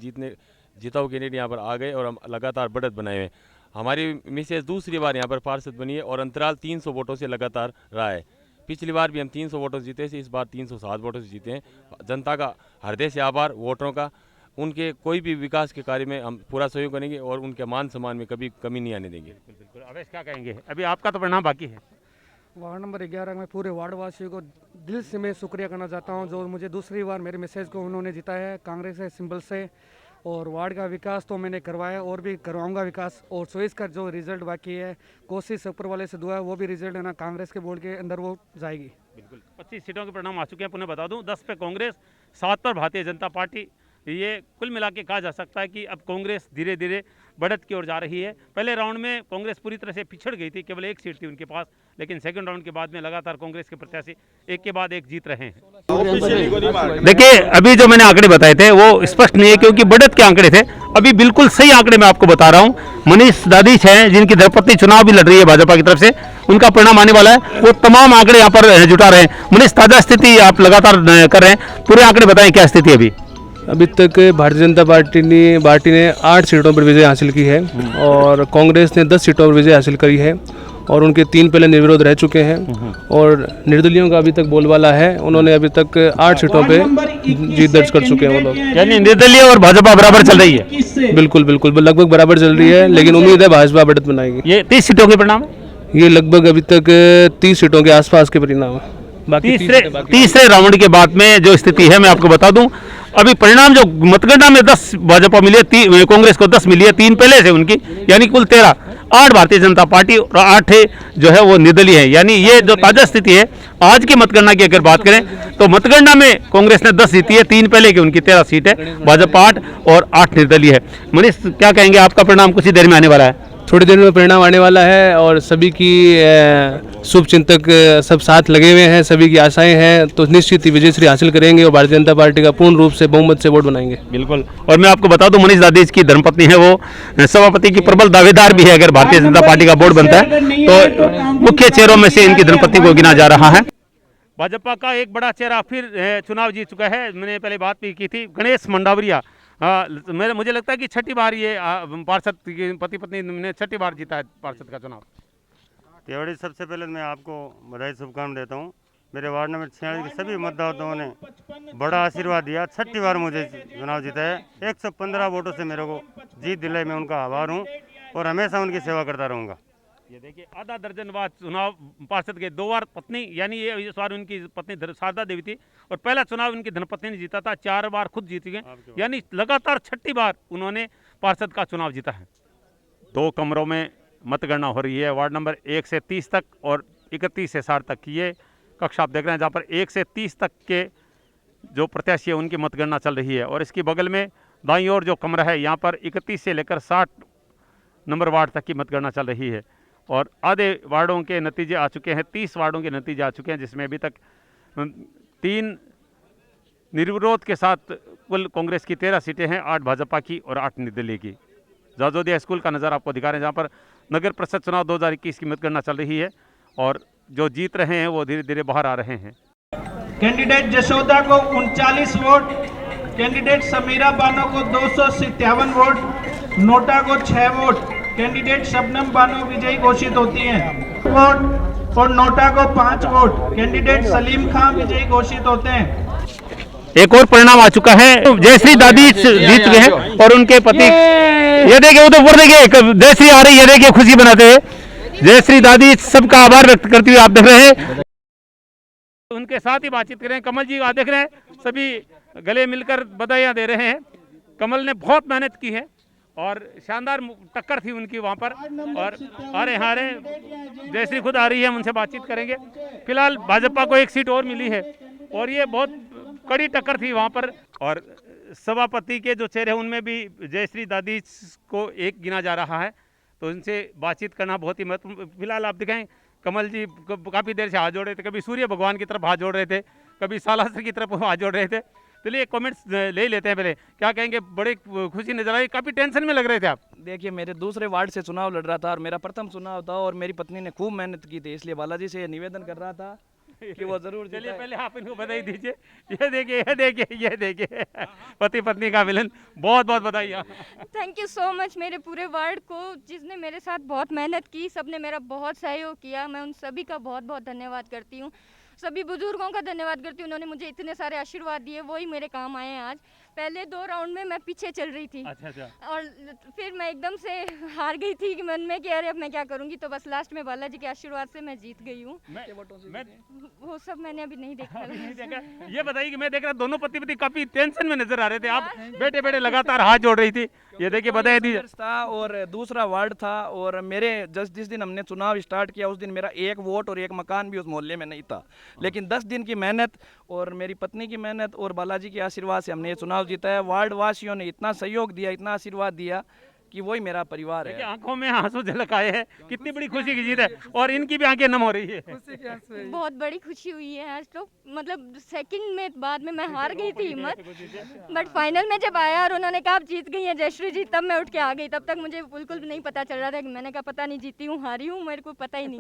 जीता हुआ कैंडिडेट यहाँ पर आ गए और हम लगातार बढ़त बनाए हुए। हमारी मिसेज दूसरी बार यहाँ पर पार्षद बनी है और अंतराल 300 वोटों से लगातार रहा है। पिछली बार भी हम 300 वोटों से जीते थे, इस बार 307 वोटों से जीते हैं। जनता का हृदय से आभार, वोटरों का। उनके कोई भी विकास के कार्य में हम पूरा सहयोग करेंगे और उनके मान सम्मान में कभी कमी नहीं आने देंगे। बिल्कुल। अवेश क्या कहेंगे, अभी आपका तो परिणाम बाकी है? वार्ड नंबर 11 में पूरे वार्ड वासियों को दिल से मैं शुक्रिया करना चाहता हूं, जो मुझे दूसरी बार मेरे मैसेज को उन्होंने जिताया है कांग्रेस के सिंबल से। और वार्ड का विकास तो मैंने करवाया और भी करवाऊंगा विकास, और चॉइस का जो रिजल्ट बाकी है, कोशिश ऊपर वाले से दुआ है, वो भी रिजल्ट है ना कांग्रेस के बोर्ड के अंदर वो जाएगी। बिल्कुल। 25 सीटों के परिणाम आ चुके हैं, पुनः बता दूं, 10 पे कांग्रेस, 7 पर भारतीय जनता पार्टी। ये कुल मिला के कहा जा सकता है कि अब कांग्रेस धीरे धीरे बढ़त की ओर जा रही है। पहले राउंड में कांग्रेस पूरी तरह से पिछड़ गई थी, केवल 1 सीट थी उनके पास, लेकिन सेकंड राउंड के बाद में लगातार कांग्रेस के प्रत्याशी एक के बाद एक जीत रहे हैं। देखिए, अभी जो मैंने आंकड़े बताए थे वो स्पष्ट नहीं है, क्योंकि बढ़त के आंकड़े थे। अभी बिल्कुल सही आंकड़े मैं आपको बता रहा हूँ। मनीष दादीश हैं, जिनकी धर्मपत्नी चुनाव भी लड़ रही है भाजपा की तरफ से, उनका परिणाम आने वाला है। वो तमाम आंकड़े यहाँ पर जुटा रहे हैं। मनीष, ताज़ा स्थिति आप लगातार कर रहे हैं, पूरे आंकड़े बताएं, क्या स्थिति है अभी तक भारतीय जनता पार्टी ने 8 सीटों पर विजय हासिल की है और कांग्रेस ने 10 सीटों पर विजय हासिल करी है, और उनके 3 पहले निर्विरोध रह चुके हैं, और निर्दलियों का अभी तक बोलबाला है। उन्होंने अभी तक 8 सीटों पे जीत दर्ज कर चुके हैं वो लोग। यानी निर्दलीय और भाजपा बराबर चल रही है? बिल्कुल बिल्कुल, लगभग बराबर चल रही है, लेकिन उम्मीद है भाजपा बढ़त बनाएगी। ये 30 सीटों के परिणाम, ये लगभग अभी तक 30 सीटों के आसपास के परिणाम है। बाकी तीसरे राउंड के बाद में जो स्थिति है मैं आपको बता दूं, अभी परिणाम जो मतगणना में 10 भाजपा मिली है, कांग्रेस को 10 मिली है, 3 पहले से उनकी, यानी कुल 13, 8 भारतीय जनता पार्टी और 8 जो है वो निर्दलीय है। यानी ये जो ताजा स्थिति है आज की मतगणना की अगर बात करें तो मतगणना में कांग्रेस ने 10 जीती है, 3 पहले की उनकी 13 सीट है, भाजपा 8 और 8 निर्दलीय है। मनीष क्या कहेंगे, आपका परिणाम कुछ ही देर में आने वाला है? थोड़ी देर में परिणाम आने वाला है और सभी की शुभ चिंतक सब साथ लगे हुए हैं, सभी की आशाएं हैं, तो निश्चित ही विजय श्री हासिल करेंगे और भारतीय जनता पार्टी का पूर्ण रूप से बहुमत से वोट बनाएंगे। बिल्कुल। और मैं आपको बता दूं, मनीष दादेज की धर्मपत्नी है, वो सभापति की प्रबल दावेदार भी है। अगर भारतीय जनता पार्टी का बोर्ड बनता है तो मुख्य चेहरों में से इनकी धर्मपत्नी को गिना जा रहा है। भाजपा का एक बड़ा चेहरा फिर चुनाव जीत चुका है। मैंने पहले बात भी की थी, गणेश मंडावरिया। मुझे लगता है कि 6ठी बार ये पार्षद पति पत्नी ने 6ठी बार जीता है पार्षद का चुनाव। तिवाड़ी, सबसे पहले मैं आपको बधाई शुभकामनाएं देता हूँ। मेरे वार्ड नंबर 46 के सभी मतदाताओं ने बड़ा आशीर्वाद दिया, 6ठी बार मुझे चुनाव जीता है। 115 वोटों से मेरे को जीत दिलाई, मैं उनका आभार हूँ और हमेशा उनकी सेवा करता रहूँगा। ये देखिए, आधा दर्जन बाद चुनाव पार्षद के, 2 बार पत्नी, यानी ये इस बार उनकी पत्नी शारदा देवी थी और पहला चुनाव उनकी धर्मपत्नी ने जीता था, 4 बार खुद जीत गए, यानी लगातार 6ठी बार उन्होंने पार्षद का चुनाव जीता है। 2 कमरों में मतगणना हो रही है, वार्ड नंबर 1 से 30 तक और 31 से 60 तक की ये कक्षा आप देख रहे हैं, जहाँ पर 1 से 30 तक के जो प्रत्याशी है उनकी मतगणना चल रही है। और इसकी बगल में दाईं ओर जो कमरा है, यहाँ पर 31 से लेकर 60 नंबर वार्ड तक की मतगणना चल रही है और आधे वार्डों के नतीजे आ चुके हैं, 30 वार्डों के नतीजे आ चुके हैं, जिसमें अभी तक 3 निर्विरोध के साथ कुल कांग्रेस की 13 सीटें हैं, 8 भाजपा की और 8 निर्दलीय की। जाजोदिया स्कूल का नज़ारा आपको दिखा रहे हैं, जहाँ पर नगर परिषद चुनाव 2021 की मतगणना चल रही है और जो जीत रहे हैं वो धीरे धीरे बाहर आ रहे हैं। कैंडिडेट जशोदा को 39 वोट, कैंडिडेट समीरा बानो को 257 वोट, नोटा को 6 वोट, कैंडिडेट शबनम बानो विजयी घोषित होती हैं वोट और नोटा को 5 वोट, कैंडिडेट सलीम खान विजयी घोषित होते हैं। एक और परिणाम आ चुका है, जयश्री दादी जीत गए हैं और उनके पति, ये देखिए उधर देखिए जयश्री आ रही है, देखिए खुशी बनाते हुए जयश्री दादी सबका आभार व्यक्त करती हुए आप देख रहे हैं। उनके साथ ही बातचीत करें, कमल जी आप देख रहे हैं, सभी गले मिलकर बधाइयाँ दे रहे हैं। कमल ने बहुत मेहनत की है और शानदार टक्कर थी उनकी वहाँ पर और आ रहे जयश्री खुद आ रही है, हम उनसे बातचीत करेंगे। फिलहाल भाजपा को 1 सीट और मिली है और ये बहुत कड़ी टक्कर थी वहाँ पर। और सभापति के जो चेहरे हैं उनमें भी जयश्री दादी को 1 गिना जा रहा है, तो उनसे बातचीत करना बहुत ही महत्वपूर्ण। फिलहाल आप दिखाएं, कमल जी काफ़ी देर से हाथ जोड़ रहे थे, कभी सूर्य भगवान की तरफ हाथ जोड़ रहे थे, कभी सालासर की तरफ हाथ जोड़ रहे थे। चलिए कमेंट्स ले लेते हैं, पहले क्या कहेंगे, बड़े खुशी नजर आई, काफ़ी टेंशन में लग रहे थे आप। देखिए, मेरे दूसरे वार्ड से चुनाव लड़ रहा था और मेरा प्रथम चुनाव था और मेरी पत्नी ने खूब मेहनत की थी, इसलिए बालाजी से निवेदन कर रहा था कि वो जरूर। चलिए पहले आप इनको बधाई दीजिए। ये देखिए पति पत्नी का मिलन, बहुत बहुत बधाई। थैंक यू सो मच मेरे पूरे वार्ड को, जिसने मेरे साथ बहुत मेहनत की, सबने मेरा बहुत सहयोग किया, मैं उन सभी का बहुत बहुत धन्यवाद करती हूँ। सभी बुजुर्गों का धन्यवाद करती हूँ, उन्होंने मुझे इतने सारे आशीर्वाद दिए, वही मेरे काम आए हैं आज। पहले 2 राउंड में मैं पीछे चल रही थी। अच्छा। और फिर मैं एकदम से हार गई थी कि मन में कि अरे अब मैं क्या करूंगी, तो बस लास्ट में बालाजी के आशीर्वाद से मैं जीत गई हूँ। वो सब मैंने अभी नहीं देखा। ये बताइए कि मैं देख रहा दोनों पति पत्नी काफी टेंशन में नजर आ रहे थे, आप बैठे बैठे लगातार हाथ जोड़ रही थी। ये देखिए बधाई दी था और दूसरा वार्ड था और मेरे जिस दिन हमने चुनाव स्टार्ट किया उस दिन मेरा 1 वोट और 1 मकान भी उस मोहल्ले में नहीं था, लेकिन 10 दिन की मेहनत और मेरी पत्नी की मेहनत और बालाजी के आशीर्वाद से हमने ये चुनाव जीता है। वार्ड वासियों ने इतना सहयोग दिया, इतना आशीर्वाद दिया कि वही मेरा परिवार है। आंखों में आंसू झलक आए हैं, कितनी बड़ी खुशी की जीत है और इनकी भी आंखें नम हो रही है। बहुत बड़ी खुशी हुई है आज तो, मतलब सेकंड में बाद में मैं हार गई थी हिम्मत, बट फाइनल में जब आया और उन्होंने कहा आप जीत गई हैं जयश्री जी, तब मैं उठ के आ गई। तब तक मुझे बिल्कुल नहीं पता चल रहा था, मैंने कहा पता नहीं जीती हूँ हारी हूँ, मेरे को पता ही नहीं।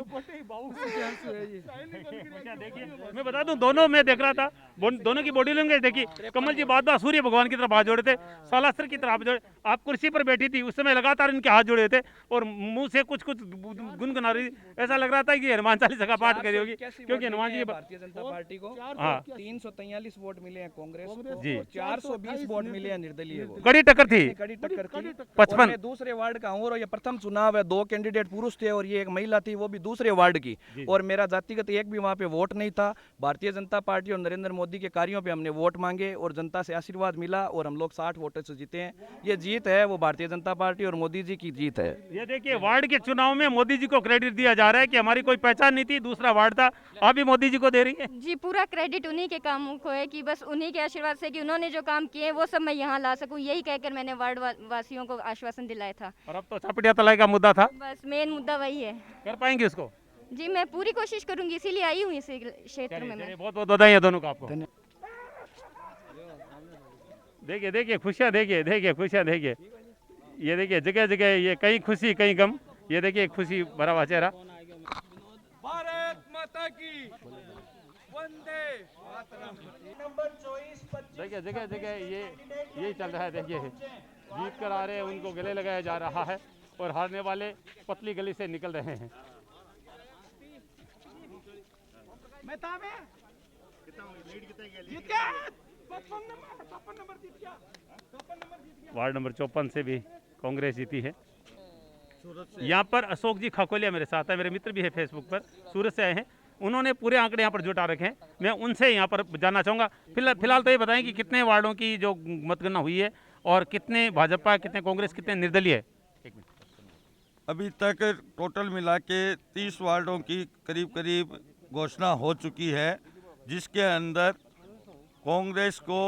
मैं बता दूं, दोनों मैं देख रहा था, दोनों की बॉडी लैंग्वेज देखी। कमल जी बार बार सूर्य भगवान की तरफ हाथ जोड़े थे, सालासर की तरफ जोड़े, आप कुर्सी पर बैठी थी, उस समय लगातार इनके हाथ जुड़े थे और मुंह से कुछ कुछ गुनगुना रही, ऐसा लग रहा था कि हनुमान चालीसा का पाठ करी होगी, क्योंकि हनुमान जी भारतीय जनता पार्टी को हाँ 343 वोट मिले हैं कांग्रेस को जी। और 420 वोट मिले हैं निर्दलीय को। कड़ी टक्कर थी, कड़ी टक्कर थी। 55 मैं दूसरे वार्ड का हूँ और ये प्रथम चुनाव है, 2 कैंडिडेट पुरुष थे और ये एक महिला थी, वो भी दूसरे वार्ड की, और मेरा जातिगत एक भी वहाँ पे वोट नहीं था। भारतीय जनता पार्टी और नरेंद्र मोदी के कार्यों पे हमने वोट मांगे और जनता से आशीर्वाद मिला और हम लोग 60 वोटों से जीते हैं। ये जीत है वो भारतीय जनता पार्टी और मोदी जी की जीत है। ये देखिए वार्ड के चुनाव में मोदी जी को क्रेडिट दिया जा रहा है कि हमारी कोई पहचान नहीं थी, दूसरा वार्ड था, आप भी मोदी जी को दे रही है। जी पूरा क्रेडिट उन्हीं के कामों को है कि बस उन्हीं के आशीर्वाद से कि उन्होंने जो काम किए वो सब मैं यहाँ ला सकूँ, यही कहकर मैंने वार्ड वासियों को आश्वासन दिलाया था। और अब तो छापटिया तलाई का मुद्दा था, बस मेन मुद्दा वही है। कर पाएंगे उसको? जी मैं पूरी कोशिश करूंगी, इसीलिए आई हूँ इस क्षेत्र में मैं। बहुत बहुत बधाई है दोनों को आपको। देखिए देखिए खुशियाँ, देखिए खुशियाँ, देखिए ये देखिए जगह जगह ये कहीं खुशी कहीं गम, ये देखिए खुशी भरा हुआ चेहरा। भारत माता की वंदे मातरम। नंबर 24 देखिए जगह जगह यही चल रहा है। देखिए जीत कर आ रहे हैं, उनको गले लगाया जा रहा है और हारने वाले पतली गली से निकल रहे हैं। वार्ड नंबर 54 से भी कांग्रेस जीती है। यहाँ पर अशोक जी खकोलिया मेरे साथ है, मेरे मित्र भी है फेसबुक पर, सूरत से आए हैं, उन्होंने पूरे आंकड़े यहाँ पर जुटा रखे हैं। मैं उनसे यहाँ पर जानना चाहूँगा। फिलहाल तो ये बताएं कि कितने वार्डों की जो मतगणना हुई है और कितने भाजपा, कितने कांग्रेस, कितने निर्दलीय है? अभी तक टोटल मिला के 30 वार्डों की करीब करीब घोषणा हो चुकी है, जिसके अंदर कांग्रेस को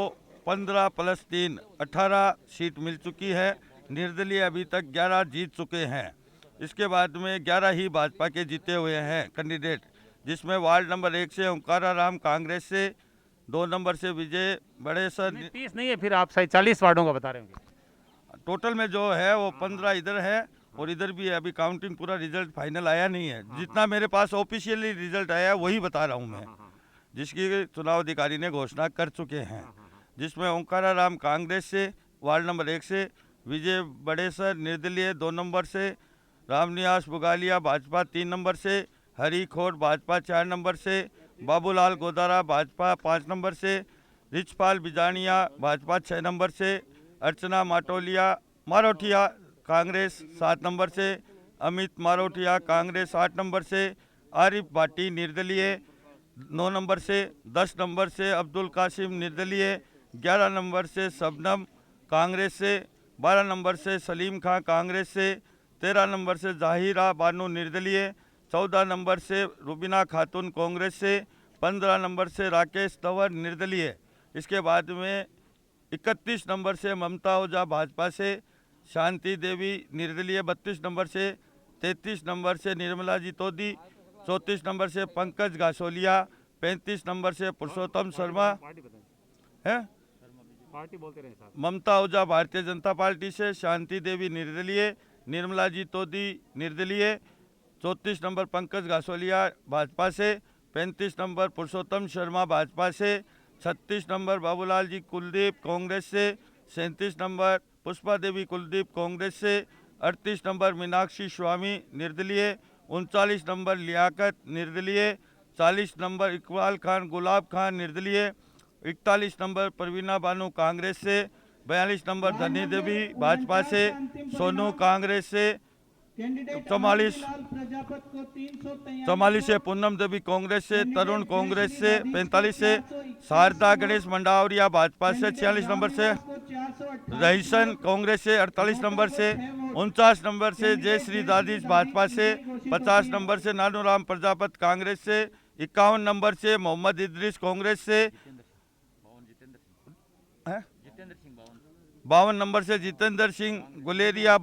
15 + 3 18 सीट मिल चुकी है। निर्दलीय अभी तक 11 जीत चुके हैं। इसके बाद में 11 ही भाजपा के जीते हुए हैं कैंडिडेट, जिसमें वार्ड नंबर 1 से ओंकाराराम कांग्रेस से, 2 नंबर से विजय बड़ेसर। 30 नहीं है, फिर आप शायद 40 वार्डों का बता रहे होंगे। टोटल में जो है वो 15 इधर है और इधर भी है। अभी काउंटिंग पूरा रिजल्ट फाइनल आया नहीं है, जितना मेरे पास ऑफिशियली रिजल्ट आया है वही बता रहा हूँ मैं, जिसकी चुनाव अधिकारी ने घोषणा कर चुके हैं। जिसमें ओंकाराराम कांग्रेस से, वार्ड नंबर 1 से विजय बड़ेसर निर्दलीय 2 नंबर से, रामनिवास बुगालिया भाजपा 3 नंबर से, हरी खोट भाजपा 4 नंबर से, बाबूलाल गोदारा भाजपा 5 नंबर से, रिचपाल बिजानिया भाजपा 6 नंबर से, अर्चना मारोठिया कांग्रेस 7 नंबर से, अमित मारोठिया कांग्रेस 8 नंबर से, आरिफ भाटी निर्दलीय 9 नंबर से, 10 नंबर से अब्दुल कासिम निर्दलीय, 11 नंबर से शबनम कांग्रेस से, 12 नंबर से सलीम खां कांग्रेस से, 13 नंबर से जाहिरा बानो निर्दलीय, 14 नंबर से रुबीना खातून कांग्रेस से, 15 नंबर से राकेश तंवर निर्दलीय। इसके बाद में 31 नंबर से ममता ओझा भाजपा से, शांति देवी निर्दलीय 32 नंबर से, 33 नंबर से निर्मला जी तोदी, 34 नंबर से पंकज गासोलिया, 35 नंबर से पुरुषोत्तम शर्मा है, पार्टी बोलते रहे साहब। ममता ओझा भारतीय जनता पार्टी से, शांति देवी निर्दलीय, निर्मला जी तोदी निर्दलीय, 34 नंबर पंकज गासोलिया भाजपा से, 35 नंबर पुरुषोत्तम शर्मा भाजपा से, 36 नंबर बाबूलाल जी कुलदीप कांग्रेस से, 37 नंबर पुष्पा देवी कुलदीप कांग्रेस से, 38 नंबर मीनाक्षी स्वामी निर्दलीय, 39 नंबर लियाकत निर्दलीय, 40 नंबर इकबाल खान गुलाब खान निर्दलीय, 41 नंबर परवीना बानू कांग्रेस से, 42 नंबर धनी देवी भाजपा से, सोनू कांग्रेस से, 44 से पूनम देवी कांग्रेस से, तरुण कांग्रेस से, 45 से शारदा गणेश मंडावरिया भाजपा से, 46 नंबर से रहीसन कांग्रेस से, 48 नंबर से, 49 नंबर से जयश्री दादीज भाजपा से, 50 नंबर से नानूराम प्रजापत कांग्रेस से, 51 नंबर से मोहम्मद इदरीस कांग्रेस से, 52 नंबर से जितेंद्र सिंह गुलेरिया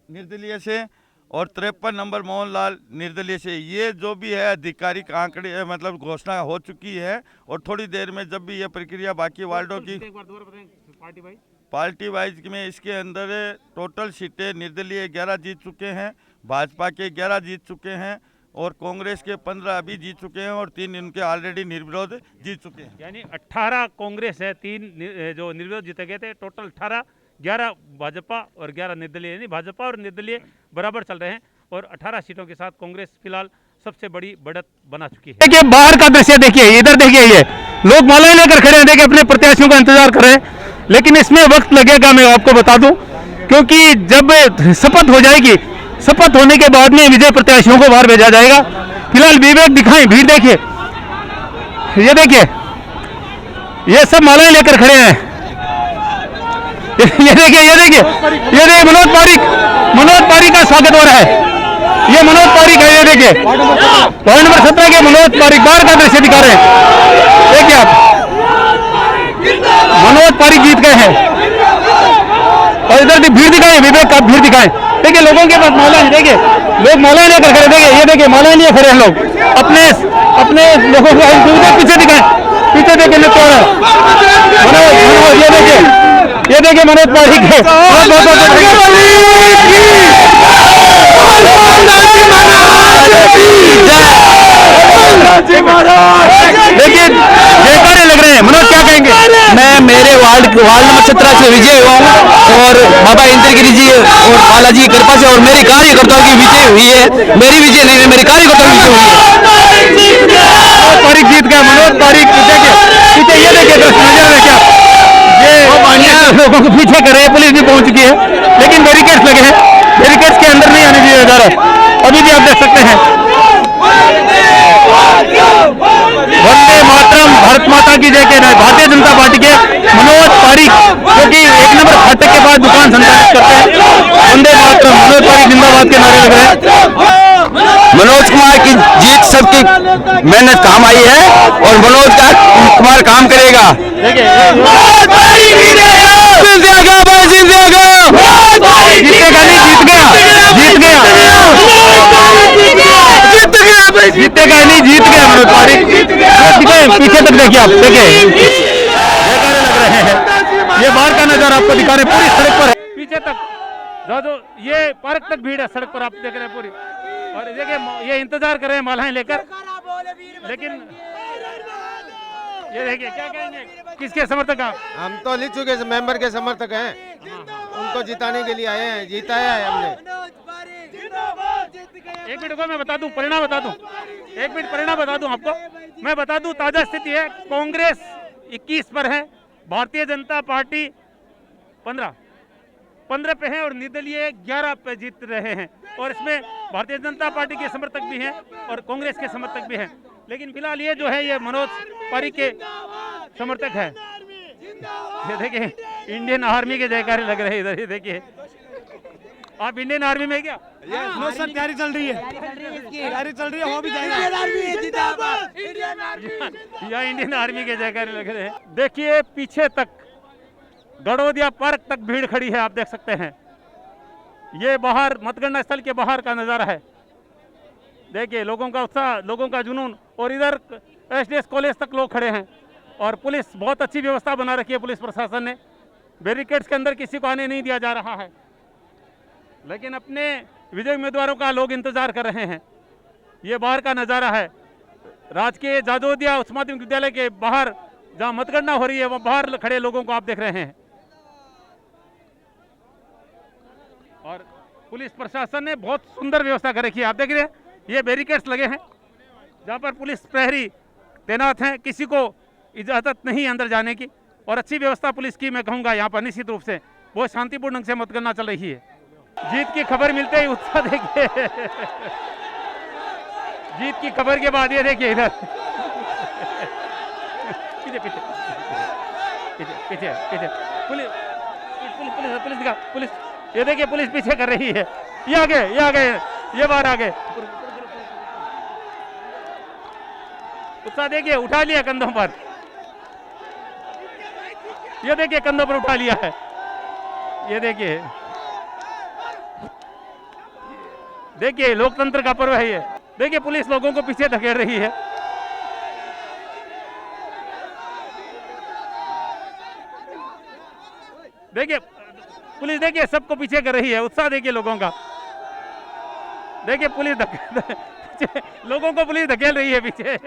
निर्दलीय से और 53 नंबर मोहनलाल निर्दलीय से। ये जो भी है आधिकारिक आंकड़े मतलब घोषणा हो चुकी है और थोड़ी देर में जब भी ये प्रक्रिया बाकी वार्डों की पार्टी वाइज में इसके अंदर टोटल सीटें निर्दलीय 11 जीत चुके हैं, भाजपा के 11 जीत चुके हैं और कांग्रेस के 15 अभी जीत चुके हैं और 3 इनके ऑलरेडी निर्विरोध जीत चुके हैं। यानी 18 कांग्रेस है, 3 जो निर्विरोध जीते गए थे, टोटल 18 11 भाजपा और 11 निर्दलीय, यानी भाजपा और निर्दलीय बराबर चल रहे हैं और 18 सीटों के साथ कांग्रेस फिलहाल सबसे बड़ी बढ़त बना चुकी है। देखिए बाहर का दृश्य देखिए, इधर देखिए, ये लोग मालाएं लेकर खड़े हैं, देखिए अपने प्रत्याशियों का इंतजार कर रहे हैं, लेकिन इसमें वक्त लगेगा, मैं आपको बता दूं, क्योंकि जब शपथ हो जाएगी, शपथ होने के बाद में विजय प्रत्याशियों को बाहर भेजा जाएगा। फिलहाल विवेक दिखाएं, भीड़ देखिए, ये देखिए, ये सब मालाएं लेकर खड़े हैं, ये देखिए, ये देखिए, ये देखिए मनोज पारिक का स्वागत हो रहा है, ये मनोज पारिक है, ये देखिए वार्ड नंबर 17 के मनोज पारिक बाहर का दृश्य दिखा रहे हैं, देखिए आप, मनोज पारिक जीत गए हैं और इधर भीड़ दिखाएं, विवेक का भीड़ दिखाएं, देखिए लोगों के पास माला है, देखिए लोग माला लेकर खड़े, देखिए ये देखिए माला लिए खड़े हैं लोग, अपने लोगों को पीछे दिखाएं, पीछे देखिए नृत्य हो रहा है, मनोज ये देखिए मनोज पारिक है, देखिए जयकारे लग रहे हैं। मनोज क्या कहेंगे? मैं मेरे वार्ड नंबर 17 से विजय हुआ हूँ और बाबा इंद्रगिरी जी और बालाजी की कृपा से और मेरे कार्यकर्ताओं की विजय हुई है, मेरी विजय नहीं है, मेरे कार्यकर्ताओं की विजय हुई है। पारिक जीत गया, मनोज पारिक पीछे ये देखिए नजर देखिए आप, ये लोगों को पीछे कर रहे हैं, पुलिस भी पहुंच चुकी है, लेकिन बैरिकेड्स लगे हैं, बैरिकेड्स के अंदर नहीं आने दिया जा रहा है, अभी भी आप देख सकते हैं। वंदे मातरम, भारत माता की जय के भारतीय जनता पार्टी के मनोज पारिक, जो कि 1 नंबर फाटक के बाद दुकान संचालित करते हैं, वंदे मातरम, मनोज पारिक जिंदाबाद के नारे लग रहे हैं। मनोज कुमार की जीत सबकी मेहनत काम आई है और मनोज कुमार काम करेगा। जीतेगा नहीं, जीत गया मनोज पारिक, पीछे तक देखिए आप, देखिए लग रहे हैं, ये बाहर का नजारा आपको दिखा रहे, पूरी सड़क पर है, पीछे तक जो ये पार्क तक भीड़ है, सड़क पर आप देख रहे हैं पूरी, और देखिए ये इंतजार कर रहे हैं मालाएं लेकर, लेकिन ये देखिए क्या कहेंगे, किसके समर्थक आप? हम तो लिख चुके मेंबर के समर्थक हैं, उनको जिताने के लिए आए हैं, जीताया है हमने। एक मिनट को मैं बता दूं, परिणाम बता दूं, एक मिनट परिणाम बता दूं आपको, मैं बता दूं ताजा स्थिति है, कांग्रेस 21 पर है, भारतीय जनता पार्टी 15 पे है और निर्दलीय 11 पे जीत रहे हैं, और इसमें भारतीय जनता पार्टी के समर्थक भी हैं और कांग्रेस के समर्थक भी हैं, लेकिन फिलहाल ये जो है ये मनोज पारिक के समर्थक है। ये देखिए इंडियन आर्मी के जयकारे लग रहे हैं इधर, ये देखिए आप इंडियन आर्मी में क्या? सर तैयारी चल रही है, तैयारी चल रही है, हो भी जाएगा। या इंडियन आर्मी के जयकारे लग रहे हैं। देखिए पीछे तक गड़ोदिया पार्क तक भीड़ खड़ी है, आप देख सकते हैं, ये बाहर मतगणना स्थल के बाहर का नज़ारा है, देखिए लोगों का उत्साह, लोगों का जुनून, और इधर एसडीएस कॉलेज तक लोग खड़े हैं और पुलिस बहुत अच्छी व्यवस्था बना रखी है, पुलिस प्रशासन ने, बैरिकेड्स के अंदर किसी को आने नहीं दिया जा रहा है, लेकिन अपने विजय उम्मीदवारों का लोग इंतजार कर रहे हैं। ये बाहर का नज़ारा है, राजकीय जाजोदिया उच्च माध्यमिक विद्यालय के बाहर जहाँ मतगणना हो रही है, वहाँ बाहर खड़े लोगों को आप देख रहे हैं, और पुलिस प्रशासन ने बहुत सुंदर व्यवस्था कर रखी है, आप देख रहे हैं, ये बैरिकेड्स लगे हैं जहाँ पर पुलिस प्रहरी तैनात हैं, किसी को इजाज़त नहीं अंदर जाने की, और अच्छी व्यवस्था पुलिस की मैं कहूँगा यहाँ पर निश्चित रूप से बहुत शांतिपूर्ण ढंग से मतगणना चल रही है। जीत की खबर मिलते ही उत्साह देखिए जीत की खबर के बाद ये देखिए इधर पीछे पीछे पीछे पीछे पीछे पुलिस पुलिस पुलिस दिखा, पुलिस ये देखिए पुलिस पीछे कर रही है, ये आगे, ये आगे, ये बाहर आगे, उत्साह देखिए, उठा लिया कंधों पर, ये देखिए कंधों पर उठा लिया है, ये देखिए, देखिए लोकतंत्र का पर्व है ये, देखिए पुलिस लोगों को पीछे धकेल रही है, देखिए पुलिस देखिए सबको पीछे कर रही है, उत्साह देखिए लोगों का, देखिए पुलिस लोगों को पुलिस धकेल रही है पीछे,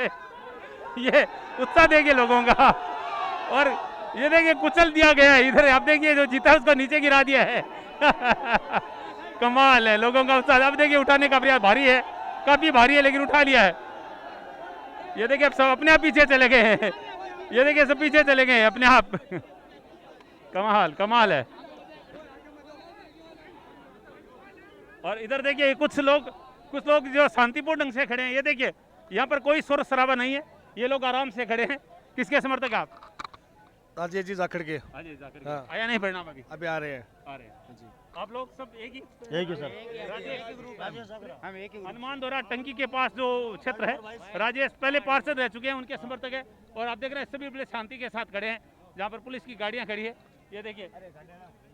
ये उत्साह देखिए लोगों का, और ये देखिए कुचल दिया गया है इधर, आप देखिए जो जीता उसको नीचे गिरा दिया है। कमाल है लोगों का उत्साह। अब देखिए उठाने का प्रयास भारी है, काफी भारी है, लेकिन उठा लिया है। ये देखिए अब सब अपने आप पीछे चले गए हैं। ये देखिए सब पीछे चले गए अपने आप। कमाल कमाल है। और इधर देखिए कुछ लोग जो शांतिपूर्ण ढंग से खड़े हैं। ये देखिए यहाँ पर कोई शोर शराबा नहीं है, ये लोग आराम से खड़े हैं। किसके समर्थक आप? राजेश जी जाखड़ के। हाँ। आया नहीं परिणाम अभी आ रहे हैं जी। आप लोग सब एक ही सर। हम एक ही हनुमान दौरा टंकी के पास जो क्षेत्र है, राजेश पहले पार्षद रह चुके हैं, उनके समर्थक है। और आप देख रहे हैं सभी बड़े शांति के साथ खड़े हैं, जहाँ पर पुलिस की गाड़ियाँ खड़ी है। ये देखिए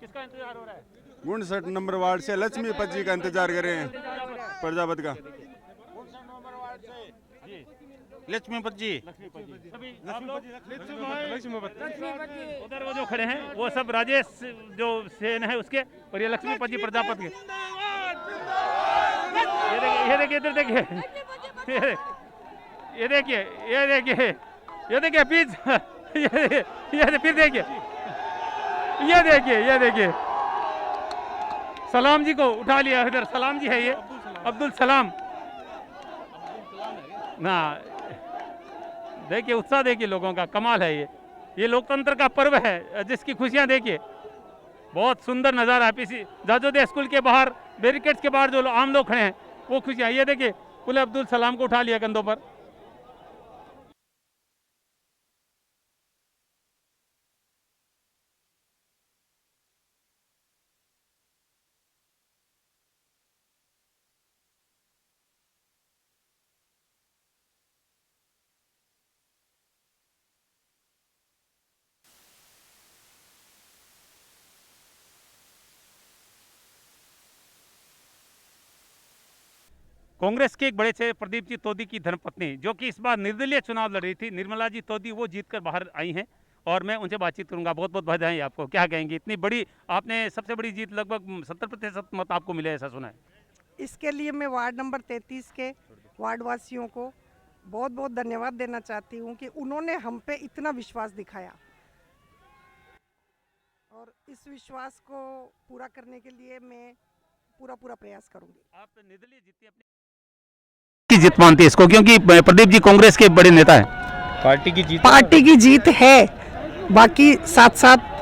किसका इंतजार हो रहा है? 59 नंबर वार्ड से लक्ष्मी पज्जी का इंतजार कर रहे हैं, प्रजापत का। लक्ष्मी पज्जी उधर वो जो खड़े हैं वो सब राजेश जो सेन है उसके, और ये लक्ष्मी पज्जी प्रजापत के। ये देखिए इधर देखिए, ये देखिए ये देखिए ये देखिए फिर फिर देखिए ये देखिए सलाम जी को उठा लिया। इधर सलाम जी है, ये अब्दुल सलाम ना। देखिए उत्साह देखिए लोगों का, कमाल है। ये लोकतंत्र का पर्व है जिसकी खुशियां देखिए, बहुत सुंदर नज़ारा है। पीछे जाजोदे स्कूल के बाहर बैरिकेड्स के बाहर जो आम लोग खड़े हैं वो खुशियां। ये देखिए कुल अब्दुल सलाम को उठा लिया कंधों पर। कांग्रेस के एक बड़े से प्रदीप जी तोदी की धर्मपत्नी, जो कि इस बार निर्दलीय चुनाव लड़ रही थी, निर्मला जी तोदी, वो जीतकर बाहर आई हैं और मैं उनसे बातचीत करूंगा। बहुत बहुत बधाई आपको। क्या कहेंगे, इतनी बड़ी आपने सबसे बड़ी जीत, लगभग 70% मत आपको मिले, ऐसा सुना है। इसके लिए मैं वार्ड नंबर 33 के वार्ड वासियों को बहुत बहुत धन्यवाद देना चाहती हूँ कि उन्होंने हम पे इतना विश्वास दिखाया, और इस विश्वास को पूरा करने के लिए मैं पूरा प्रयास करूंगी। आप निर्दलीय जीती अपनी की जीत मानती है इसको, क्योंकि प्रदीप जी कांग्रेस के बड़े नेता हैं। पार्टी की जीत है, बाकी साथ साथ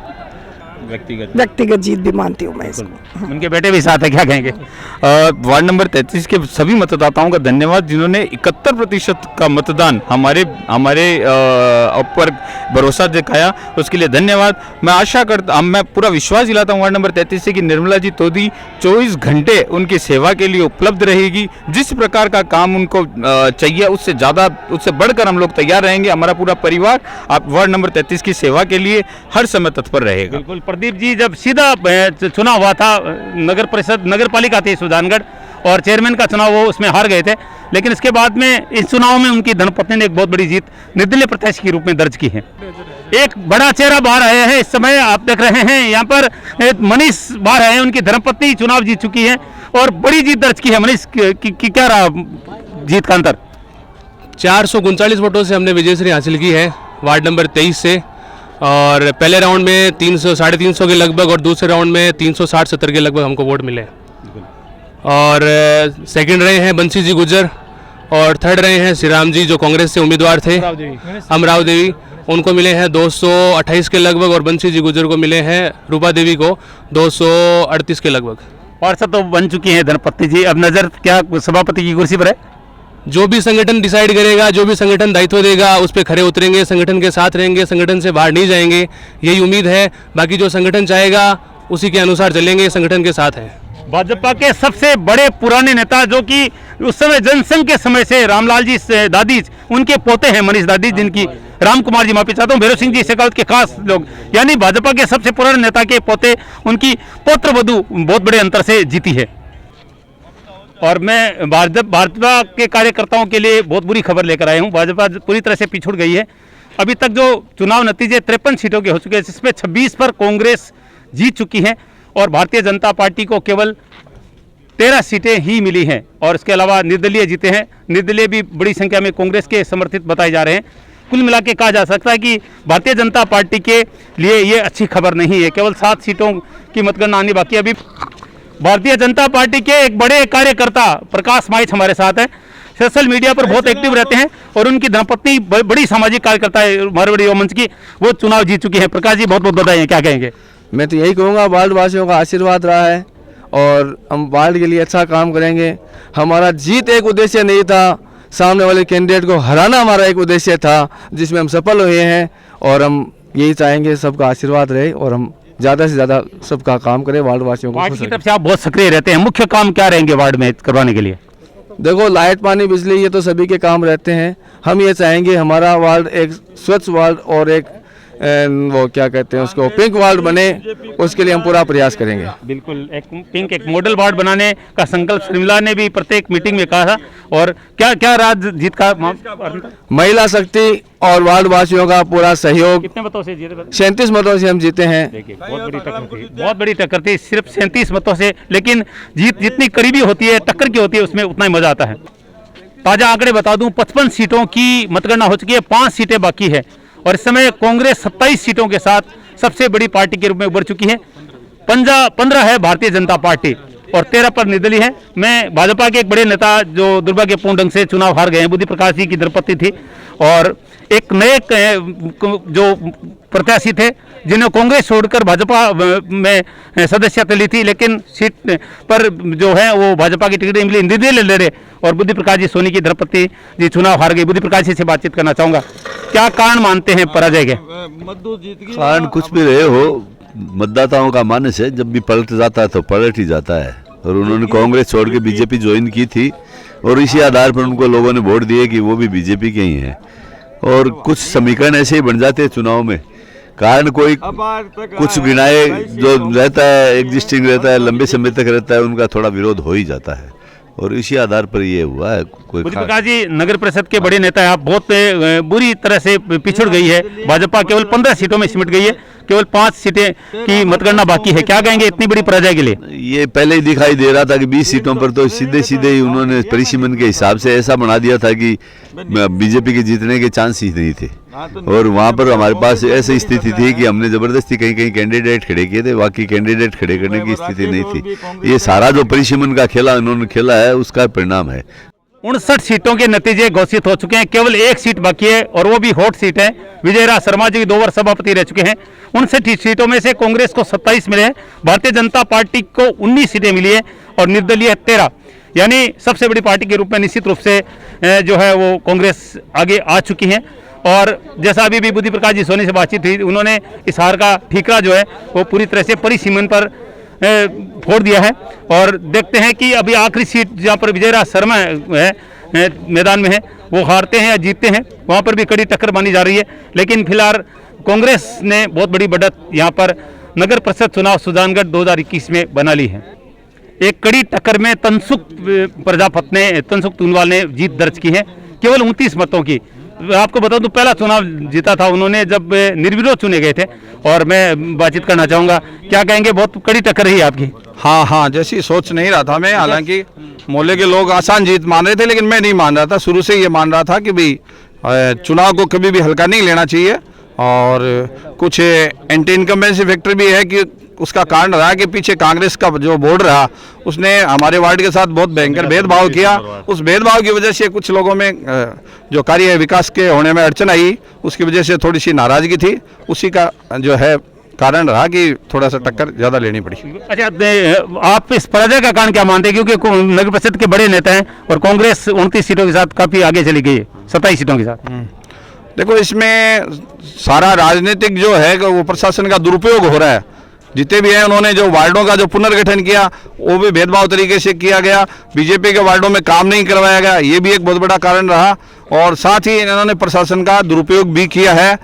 व्यक्तिगत जीत भी मानती हूँ मैं इसको। उनके बेटे भी साथ है, क्या कहेंगे? वार्ड नंबर 33 के सभी मतदाताओं का धन्यवाद, जिन्होंने 71% का मतदान हमारे ऊपर भरोसा दिखाया, उसके लिए धन्यवाद। मैं आशा करता मैं पूरा विश्वास दिलाता हूँ वार्ड नंबर 33 से कि निर्मला जी तोदी 24 घंटे उनकी सेवा के लिए उपलब्ध रहेगी। जिस प्रकार का काम उनको चाहिए उससे ज़्यादा, उससे बढ़कर हम लोग तैयार रहेंगे। हमारा पूरा परिवार आप वार्ड नंबर 33 की सेवा के लिए हर समय तत्पर रहेगा। बिल्कुल। प्रदीप जी, जब सीधा चुनाव हुआ था, नगर परिषद नगर पालिका थी सुजानगढ़, और चेयरमैन का चुनाव वो उसमें हार गए थे, लेकिन इसके बाद में इस चुनाव में उनकी धर्मपत्नी ने एक बहुत बड़ी जीत निर्दलीय प्रत्याशी के रूप में दर्ज की है। एक बड़ा चेहरा बाहर आया है इस समय, आप देख रहे हैं यहाँ पर मनीष बाहर आए हैं, उनकी धर्मपत्नी चुनाव जीत चुकी है और बड़ी जीत दर्ज की है। मनीष की क्या रहा जीत का अंतर? 439 वोटों से हमने विजयश्री हासिल की है वार्ड नंबर 23 से, और पहले राउंड में 300 साढ़े 300 के लगभग और दूसरे राउंड में 360-70 के लगभग हमको वोट मिले। और सेकंड रहे हैं बंसी जी गुजर, और थर्ड रहे हैं श्री राम जी जो कांग्रेस से उम्मीदवार थे, अमराव देवी, उनको मिले हैं 228 के लगभग, और बंसी जी गुजर को मिले हैं रूपा देवी को 238 के लगभग। पार्षद तो बन चुकी हैं धर्मपत्नी जी, अब नजर क्या सभापति की कुर्सी पर है? जो भी संगठन डिसाइड करेगा, जो भी संगठन दायित्व देगा, उस पर खड़े उतरेंगे, संगठन के साथ रहेंगे, संगठन से बाहर नहीं जाएंगे, यही उम्मीद है। बाकी जो संगठन चाहेगा उसी के अनुसार चलेंगे, संगठन के साथ है। भाजपा के सबसे बड़े पुराने नेता, जो कि उस समय जनसंघ के समय से रामलाल जी दादी, उनके पोते हैं मनीष दादी, जिनकी राम कुमार जी, माफी चाहता हूँ, भैरव सिंह जी शेखावत के खास लोग, यानी भाजपा के सबसे पुराने नेता के पोते, उनकी पौत्र वधू बहुत बड़े अंतर से जीती है। और मैं भाजपा के कार्यकर्ताओं के लिए बहुत बुरी खबर लेकर आया हूँ। भाजपा पूरी तरह से पिछड़ गई है। अभी तक जो चुनाव नतीजे 53 सीटों के हो चुके हैं, जिसमें 26 पर कांग्रेस जीत चुकी है और भारतीय जनता पार्टी को केवल 13 सीटें ही मिली हैं, और इसके अलावा निर्दलीय जीते हैं। निर्दलीय भी बड़ी संख्या में कांग्रेस के समर्थित बताए जा रहे हैं। कुल मिला के कहा जा सकता है कि भारतीय जनता पार्टी के लिए ये अच्छी खबर नहीं है। केवल 7 सीटों की मतगणना आनी बाकी है। अभी भारतीय जनता पार्टी के एक बड़े कार्यकर्ता प्रकाश माइच हमारे साथ है, सोशल मीडिया पर बहुत एक्टिव रहते हैं और उनकी धर्मपत्नी बड़ी सामाजिक कार्यकर्ता है मारवाड़ी युवा मंच की, वो चुनाव जीत चुकी है। प्रकाश जी बहुत बहुत बधाई, क्या कहेंगे? मैं तो यही कहूँगा, वार्ड वासियों का आशीर्वाद रहा है और हम वार्ड के लिए अच्छा काम करेंगे। हमारा जीत एक उद्देश्य नहीं था, सामने वाले कैंडिडेट को हराना हमारा एक उद्देश्य था, जिसमें हम सफल हुए हैं और हम यही चाहेंगे सबका आशीर्वाद रहे और हम ज़्यादा से ज़्यादा सबका काम करें, वार्ड वासियों को। वार्ड की तरफ से आप बहुत सक्रिय रहते हैं, मुख्य काम क्या रहेंगे वार्ड में करवाने के लिए? देखो, लाइट पानी बिजली ये तो सभी के काम रहते हैं। हम ये चाहेंगे हमारा वार्ड एक स्वच्छ वार्ड और एक वो क्या कहते हैं उसको पिंक वार्ड बने, उसके लिए हम पूरा प्रयास करेंगे। बिल्कुल, एक पिंक एक मॉडल वार्ड बनाने का संकल्प शिमला ने भी प्रत्येक मीटिंग में कहा था। और क्या क्या राज जीत का? महिला शक्ति और वार्ड वासियों का पूरा सहयोग। कितने मतों से जीते? 37 मतों से हम जीते हैं। देखिए बहुत बड़ी टक्कर थी, सिर्फ 37 मतों से, लेकिन जीत जितनी करीबी होती है, टक्कर की होती है, उसमें उतना ही मजा आता है। ताजा आंकड़े बता दूं, 55 सीटों की मतगणना हो चुकी है, 5 सीटें बाकी है और इस समय कांग्रेस 27 सीटों के साथ सबसे बड़ी पार्टी के रूप में उभर चुकी है। 15 है भारतीय जनता पार्टी और 13 पर निर्दलीय है। मैं भाजपा के एक बड़े नेता जो दुर्भाग्यपूर्ण ढंग से चुनाव हार गए हैं, बुद्धि प्रकाश जी की धर्मपत्नी थी, और एक नए जो प्रत्याशी थे जिन्हें कांग्रेस छोड़कर भाजपा में सदस्यता ली थी, लेकिन सीट पर जो है वो भाजपा की टिकट मिली, निर्दलीय लड़े और बुद्धि प्रकाश जी सोनी की धर्मपत्नी जी चुनाव हार गई। बुद्धि प्रकाश जी से बातचीत करना चाहूंगा, क्या कारण मानते हैं पराजय के? कारण कुछ भी रहे हो, मतदाताओं का मानस है जब भी पलट जाता है तो पलट ही जाता है, और उन्होंने कांग्रेस छोड़ के बीजेपी ज्वाइन की थी और इसी आधार पर उनको लोगों ने वोट दिए कि वो भी बीजेपी के ही हैं। और कुछ समीकरण ऐसे ही बन जाते हैं चुनाव में, कारण कोई कुछ गिनाए जो रहता है, एग्जिस्टिंग रहता है, लंबे समय तक रहता है, उनका थोड़ा विरोध हो ही जाता है और इसी आधार पर ये हुआ है। कोई प्रकाश जी, नगर परिषद के बड़े नेता है आप, बहुत बुरी तरह से पिछड़ गई है भाजपा, केवल 15 सीटों में सिमट गई है, केवल 5 सीटें की मतगणना बाकी है। क्या कहेंगे इतनी बड़ी पराजय के लिए? ये पहले ही दिखाई दे रहा था कि 20 सीटों पर तो सीधे सीधे ही उन्होंने परिसीमन के हिसाब से ऐसा बना दिया था कि बीजेपी के जीतने के चांस ही नहीं थे, और वहाँ पर हमारे पास ऐसी स्थिति थी कि हमने जबरदस्ती कहीं कहीं कैंडिडेट खड़े किए थे, बाकी कैंडिडेट खड़े करने की स्थिति नहीं थी। ये सारा जो परिसीमन का खेला उन्होंने खेला है उसका परिणाम है। 59 सीटों के नतीजे घोषित हो चुके हैं, केवल 1 सीट बाकी है और वो भी हॉट सीट है। विजय राज शर्मा जी 2 बार सभापति रह चुके हैं। 59 सीटों में से कांग्रेस को 27 मिले हैं, भारतीय जनता पार्टी को 19 सीटें मिली है और निर्दलीय 13, यानी सबसे बड़ी पार्टी के रूप में निश्चित रूप से जो है वो कांग्रेस आगे आ चुकी है। और जैसा अभी भी बुद्धि प्रकाश जी सोनी से बातचीत हुई, उन्होंने इस हार का ठीकरा जो है वो पूरी तरह से परिसीमन पर फोड़ दिया है। और देखते हैं कि अभी आखिरी सीट जहाँ पर विजय राज शर्मा है मैदान में है, वो हारते हैं या जीतते हैं, वहाँ पर भी कड़ी टक्कर मानी जा रही है। लेकिन फिलहाल कांग्रेस ने बहुत बड़ी बढ़त यहाँ पर नगर परिषद चुनाव सुजानगढ़ 2021 में बना ली है। एक कड़ी टक्कर में तनसुख तूनवाल ने जीत दर्ज की है, केवल 29 मतों की। आपको बता दूं, पहला चुनाव जीता था उन्होंने जब निर्विरोध चुने गए थे। और मैं बातचीत करना चाहूँगा, क्या कहेंगे, बहुत कड़ी टक्कर रही आपकी? हाँ, जैसी सोच नहीं रहा था मैं, हालांकि मोहल्ले के लोग आसान जीत मान रहे थे, लेकिन मैं नहीं मान रहा था। शुरू से ये मान रहा था कि भाई चुनाव को कभी भी हल्का नहीं लेना चाहिए, और कुछ एंटी इनकम्बेंसी फैक्टर भी है कि उसका कारण रहा कि पीछे कांग्रेस का जो बोर्ड रहा उसने हमारे वार्ड के साथ बहुत भयंकर भेदभाव किया। उस भेदभाव की वजह से कुछ लोगों में जो कार्य विकास के होने में अड़चन आई, उसकी वजह से थोड़ी सी नाराजगी थी, उसी का जो है कारण रहा कि थोड़ा सा टक्कर ज़्यादा लेनी पड़ी। अच्छा, आप इस पराजय का कारण क्या मानते हैं, क्योंकि नगर परिषद के बड़े नेता हैं और कांग्रेस 29 सीटों के साथ काफ़ी आगे चली गई है 27 सीटों के साथ? देखो, इसमें सारा राजनीतिक जो है वो प्रशासन का दुरुपयोग हो रहा है। जितने भी हैं उन्होंने जो वार्डों का जो पुनर्गठन किया वो भी भेदभाव तरीके से किया गया, बीजेपी के वार्डों में काम नहीं करवाया गया, ये भी एक बहुत बड़ा कारण रहा। और साथ ही इन्होंने प्रशासन का दुरुपयोग भी किया है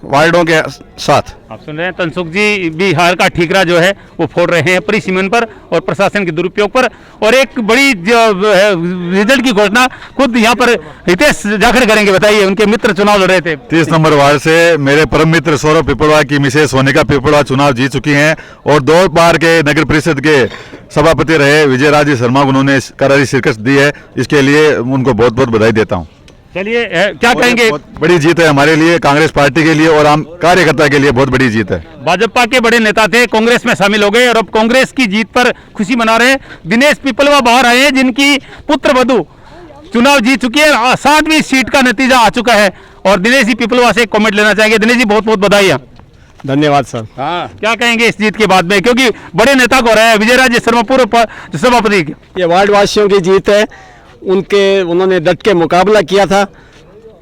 वार्डों के साथ। आप सुन रहे हैं, तनसुख जी भी हार का ठीकरा जो है वो फोड़ रहे हैं परिसीमन पर और प्रशासन के दुरुपयोग पर। और एक बड़ी रिजल्ट की घोषणा खुद यहाँ पर हितेश जाखड़ करेंगे, बताइए, उनके मित्र चुनाव लड़ रहे थे। 30 नंबर वार्ड से मेरे परम मित्र सौरभ पिपड़वा की मिसेस सोनिका पिपड़वा चुनाव जीत चुकी हैं और 2 बार के नगर परिषद के सभापति रहे विजय राज शर्मा, उन्होंने करारी शिरकत दी है, इसके लिए उनको बहुत बहुत बधाई देता हूँ। चलिए क्या कहेंगे? बहुत बड़ी जीत है हमारे लिए, कांग्रेस पार्टी के लिए और आम कार्यकर्ता के लिए बहुत बड़ी जीत है। भाजपा के बड़े नेता थे, कांग्रेस में शामिल हो गए और अब कांग्रेस की जीत पर खुशी मना रहे हैं। दिनेश पिपलवा बाहर आए हैं, जिनकी पुत्र वधू चुनाव जीत चुकी है। 60वीं सीट का नतीजा आ चुका है और दिनेश जी पिपलवा से कमेंट लेना चाहेंगे। दिनेश जी, बहुत बहुत बधाई। धन्यवाद सर। हाँ, क्या कहेंगे इस जीत के बाद में, क्योंकि बड़े नेता को रहे हैं विजय राजे शर्मा पूर्व सभापति। ये वार्ड वासियों की जीत है, उन्होंने डट के मुकाबला किया था